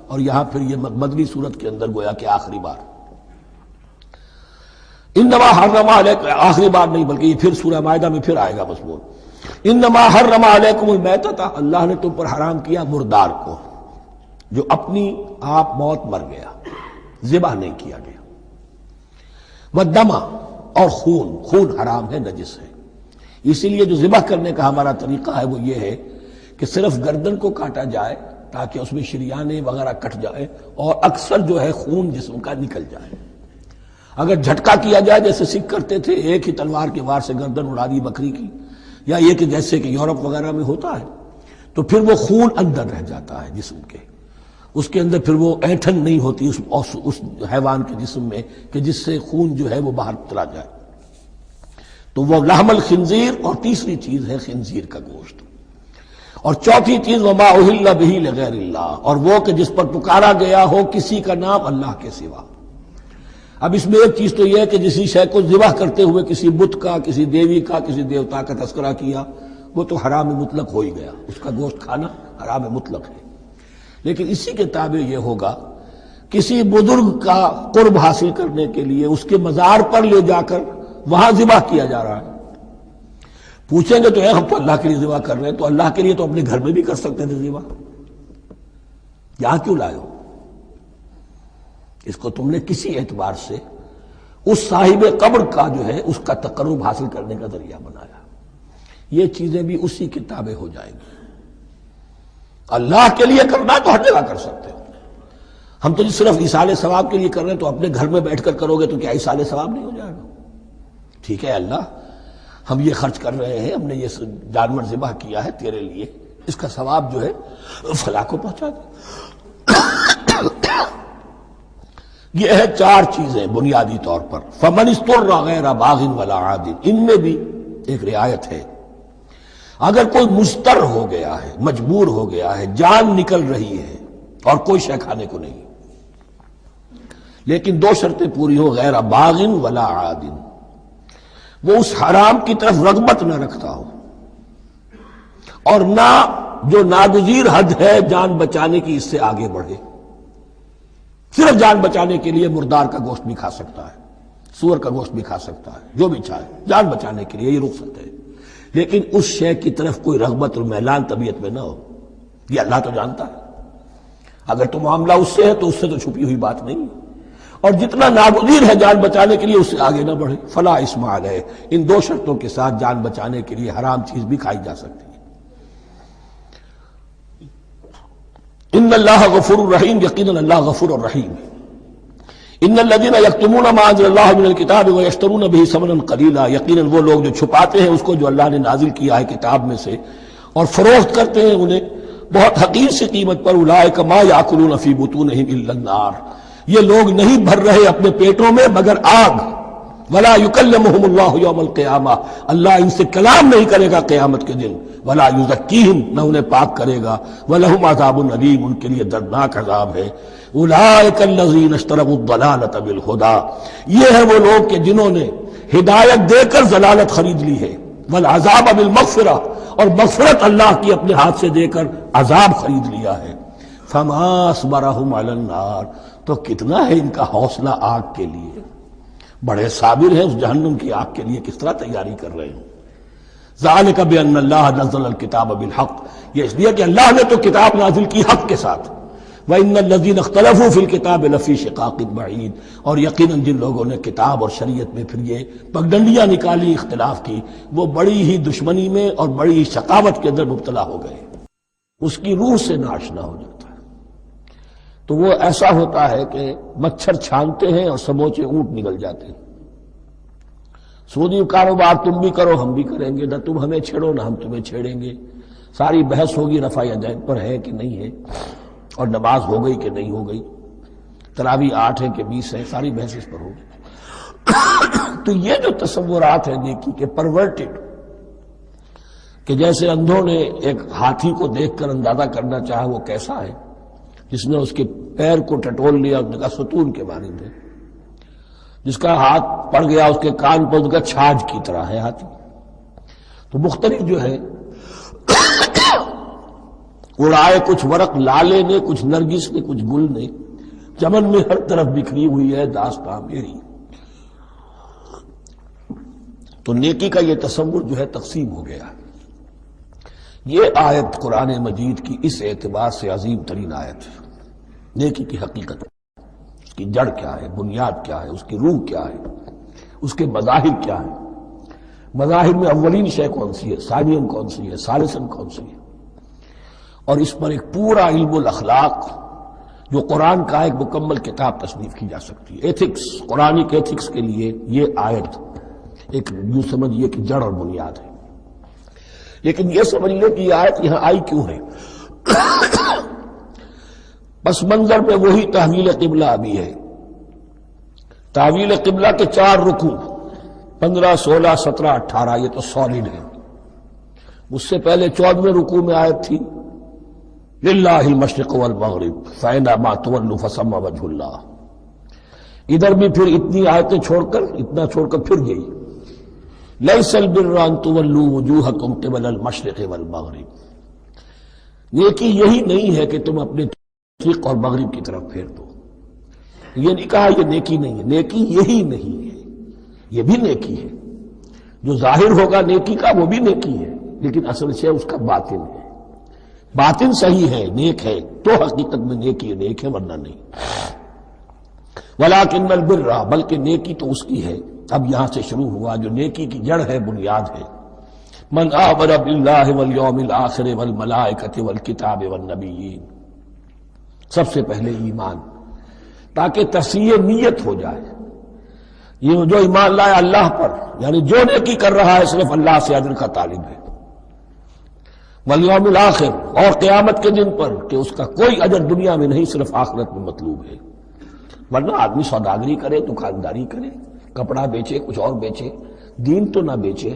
اور یہاں پھر یہ مدنی صورت کے اندر گویا کہ آخری بار۔ انما حرم علیکم، آخری بار نہیں بلکہ یہ پھر سورہ مائدہ میں پھر آئے گا مضمون، انما حرم علیکم المیتۃ، اللہ نے تم پر حرام کیا مردار کو، جو اپنی آپ موت مر گیا، ذبح نہیں کیا گیا، والدم، اور خون حرام ہے، نجس ہے۔ اسی لیے جو ذبح کرنے کا ہمارا طریقہ ہے وہ یہ ہے کہ صرف گردن کو کاٹا جائے تاکہ اس میں شریانے وغیرہ کٹ جائے اور اکثر جو ہے خون جسم کا نکل جائے۔ اگر جھٹکا کیا جائے جیسے سکھ کرتے تھے، ایک ہی تلوار کے وار سے گردن اڑا دی بکری کی، یا یہ کہ جیسے کہ یورپ وغیرہ میں ہوتا ہے، تو پھر وہ خون اندر رہ جاتا ہے جسم کے، اس کے اندر پھر وہ اینٹھن نہیں ہوتی اس حیوان کے جسم میں کہ جس سے خون جو ہے وہ باہر چلا جائے، تو وہ لحم الخنزیر، اور تیسری چیز ہے خنزیر کا گوشت، اور چوتھی چیز وما اہل بہ لغیر اللہ، اور وہ کہ جس پر پکارا گیا ہو کسی کا نام اللہ کے سوا۔ اب اس میں ایک چیز تو یہ ہے کہ جسی شے کو ذبح کرتے ہوئے کسی بت کا، کسی دیوی کا، کسی دیوتا کا تذکرہ کیا، وہ تو حرام مطلق ہو ہی گیا، اس کا گوشت کھانا حرام مطلق ہے۔ لیکن اسی کے تابع یہ ہوگا کسی بزرگ کا قرب حاصل کرنے کے لیے اس کے مزار پر لے جا کر وہاں ذبح کیا جا رہا ہے، پوچھیں گے تو ہم تو اللہ کے لیے ذبح کر رہے ہیں، تو اللہ کے لیے تو اپنے گھر میں بھی کر سکتے تھے ذبح، یہاں کیوں لائے ہو؟ اس کو تم نے کسی اعتبار سے اس صاحب قبر کا جو ہے اس کا تقرب حاصل کرنے کا ذریعہ بنایا۔ یہ چیزیں بھی اسی کی تابع ہو جائیں گی۔ اللہ کے لیے کرنا تو ہر جگہ کر سکتے ہو، ہم تو صرف ایصال ثواب کے لیے کر رہے ہیں، تو اپنے گھر میں بیٹھ کر کرو گے تو کیا ایصال ثواب نہیں ہو جائے گا؟ ٹھیک ہے اللہ ہم یہ خرچ کر رہے ہیں، ہم نے یہ جانور ذبح کیا ہے تیرے لیے، اس کا ثواب جو ہے فلاں کو پہنچا دے۔ یہ ہے 4 چیزیں بنیادی طور پر۔ فمن اضطر غیر باغ ولا عاد، ان میں بھی ایک رعایت ہے، اگر کوئی مضطر ہو گیا ہے، مجبور ہو گیا ہے، جان نکل رہی ہے اور کوئی شے کھانے کو نہیں، لیکن 2 شرطیں پوری ہو، غیر باغ ولا عاد، وہ اس حرام کی طرف رغبت نہ رکھتا ہو، اور نہ جو ناگزیر حد ہے جان بچانے کی اس سے آگے بڑھے. صرف جان بچانے کے لیے مردار کا گوشت بھی کھا سکتا ہے، سور کا گوشت بھی کھا سکتا ہے، جو بھی چاہے جان بچانے کے لیے یہ رخصت ہے، لیکن اس شے کی طرف کوئی رغبت اور میلان طبیعت میں نہ ہو. یہ اللہ تو جانتا ہے. اگر تو معاملہ اس سے ہے تو اس سے تو چھپی ہوئی بات نہیں ہے. اور جتنا ناگزیر ہے جان بچانے کے لیے اس سے آگے نہ بڑھے. فلا اسم علیہ، ان دو شرطوں کے ساتھ جان بچانے کے لیے حرام چیز بھی کھائی جا سکتی ہے. ان اللہ غفور الرحیم، یقیناً اللہ غفور الرحیم ہے. ان الذین یکتمون ما انزل اللہ من الکتاب ویشترون بہ ثمنا قلیلا، یقیناً وہ لوگ جو چھپاتے ہیں اس کو جو اللہ نے نازل کیا ہے کتاب میں سے اور فروخت کرتے ہیں انہیں بہت حقیر سی قیمت پر، اولئک ما یاکلون فی بطونہم الا النار، یہ لوگ نہیں بھر رہے اپنے پیٹوں میں مگر آگ. ولا یکلمہم اللہ یوم القیامہ، اللہ ان سے کلام نہیں کرے گا قیامت کے دن. ولا یزکیہم، نہ انہیں پاک کرے گا. ولہم عذاب علیم، ان کے لیے دردناک عذاب ہے. اولئک الذین اشتروا الضلالۃ بالہدی، یہ ہے وہ لوگ کہ جنہوں نے ہدایت دے کر ضلالت خرید لی ہے. والعذاب بالمغفرہ، اور مغفرت اللہ کی اپنے ہاتھ سے دے کر عذاب خرید لیا ہے. فما اصبرہم علی النار، تو کتنا ہے ان کا حوصلہ آگ کے لیے. بڑے صابر ہیں اس جہنم کی آگ کے لیے، کس طرح تیاری کر رہے ہیں. ذالک بان اللہ نزل الکتاب بالحق، یہ اس لیے کہ اللہ نے تو کتاب نازل کی حق کے ساتھ. وان الذین اختلفوا فی الکتاب لفی شقاق بعید، اور یقیناً جن لوگوں نے کتاب اور شریعت میں پھر یہ پگڈنڈیاں نکالی، اختلاف کی، وہ بڑی ہی دشمنی میں اور بڑی ہی شقاوت کے اندر مبتلا ہو گئے. اس کی روح سے ناشنا ہو جاتا ہے. تو وہ ایسا ہوتا ہے کہ مچھر چھانتے ہیں اور سموچے اونٹ نکل جاتے ہیں. سودی کاروبار تم بھی کرو ہم بھی کریں گے، نہ تم ہمیں چھیڑو نہ ہم تمہیں چھیڑیں گے. ساری بحث ہوگی رفع یدین پر ہے کہ نہیں ہے، اور نماز ہو گئی کہ نہیں ہو گئی، تراویح 8 ہے کہ 20 ہے، ساری بحث اس پر ہوگی. تو یہ جو تصورات ہیں نیکی کے پرورٹڈ، کہ جیسے اندھوں نے ایک ہاتھی کو دیکھ کر اندازہ کرنا چاہا وہ کیسا ہے، جس نے اس کے پیر کو ٹٹول لیا، اس نے کہا ستون کے مانند ہے. جس کا ہاتھ پڑ گیا اس کے کان پر، اس کا چھاج کی طرح ہے ہاتھی. تو مختلف جو ہے اڑائے کچھ ورق لالے نے، کچھ نرگس نے، کچھ گل نے، چمن میں ہر طرف بکھری ہوئی ہے داستان میری. تو نیکی کا یہ تصور جو ہے تقسیم ہو گیا. یہ آیت قرآن مجید کی اس اعتبار سے عظیم ترین آیت ہے. نیکی کی حقیقت، اس کی جڑ کیا ہے، بنیاد کیا ہے، اس کی روح کیا ہے، اس کے مظاہر کیا ہے. مظاہر میں اولین شے کون سی ہے، ثانین کون سی ہے، ثالثاً کون سی ہے. اور اس پر ایک پورا علم الاخلاق جو قرآن کا ایک مکمل کتاب تصنیف کی جا سکتی ہے. ایتھکس، قرآنک ایتھکس کے لیے یہ آیت ایک یوں سمجھیے کہ جڑ اور بنیاد ہے. لیکن یہ سمجھ لیں کہ یہ آیت یہاں آئی کیوں ہے. پس منظر میں وہی تحویل قبلہ ابھی ہے. تحویل قبلہ کے 4 رکوع 15 16 17 18 یہ تو سالڈ ہے. اس سے پہلے 14ویں رکوع میں آیت تھی للہ المشرق والمغرب فأینما تولوا فثم وجہ اللہ. ادھر بھی پھر اتنی آیتیں چھوڑ کر، اتنا چھوڑ کر پھر گئی لیس البر ان تولوا وجوہکم قبل المشرق والمغرب. نیکی یہی نہیں ہے کہ تم اپنے مشرق اور مغرب کی طرف پھیر دو. یہ نہیں کہا یہ نیکی نہیں ہے، نیکی یہی نہیں ہے، یہ بھی نیکی ہے. جو ظاہر ہوگا نیکی کا وہ بھی نیکی ہے، لیکن اصل سے اس کا باطن ہے. باطن صحیح ہے، نیک ہے، تو حقیقت میں نیکی نیک ہے، ورنہ نہیں. ولیکن البر، بلکہ نیکی تو اس کی ہے. اب یہاں سے شروع ہوا جو نیکی کی جڑ ہے، بنیاد ہے. من آمن باللہ والیوم الآخر والملائکۃ والکتاب والنبیین. سب سے پہلے ایمان، تاکہ تصحیح نیت ہو جائے. یہ جو ایمان لائے اللہ پر، یعنی جو نیکی کر رہا ہے صرف اللہ سے اجر کا طالب ہے. والیوم الآخر، اور قیامت کے دن پر کہ اس کا کوئی اجر دنیا میں نہیں، صرف آخرت میں مطلوب ہے. ورنہ آدمی سوداگری کرے، دکانداری کرے، کپڑا بیچے، کچھ اور بیچے، دین تو نہ بیچے.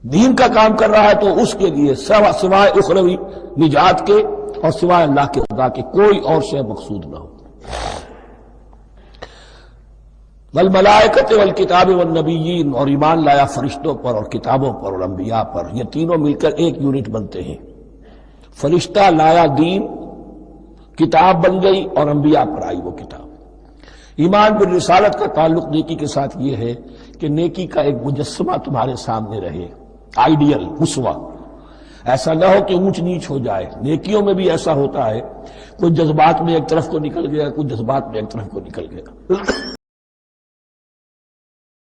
دین کا کام کر رہا ہے تو اس کے لیے سوائے اخروی نجات کے اور سوائے اللہ کے خدا کے کوئی اور شے مقصود نہ ہو. والملائکۃ والکتاب والنبیین، اور ایمان لایا فرشتوں پر اور کتابوں پر اور انبیاء پر، یہ تینوں مل کر ایک یونٹ بنتے ہیں۔ فرشتہ لایا دین، کتاب بن گئی اور انبیاء پر آئی وہ کتاب۔ ایمان بالرسالت کا تعلق نیکی کے ساتھ یہ ہے کہ نیکی کا ایک مجسمہ تمہارے سامنے رہے، آئیڈیل، اسوہ، ایسا نہ ہو کہ اونچ نیچ ہو جائے۔ نیکیوں میں بھی ایسا ہوتا ہے، کوئی جذبات میں ایک طرف کو نکل گیا، کوئی جذبات میں ایک طرف کو نکل گیا۔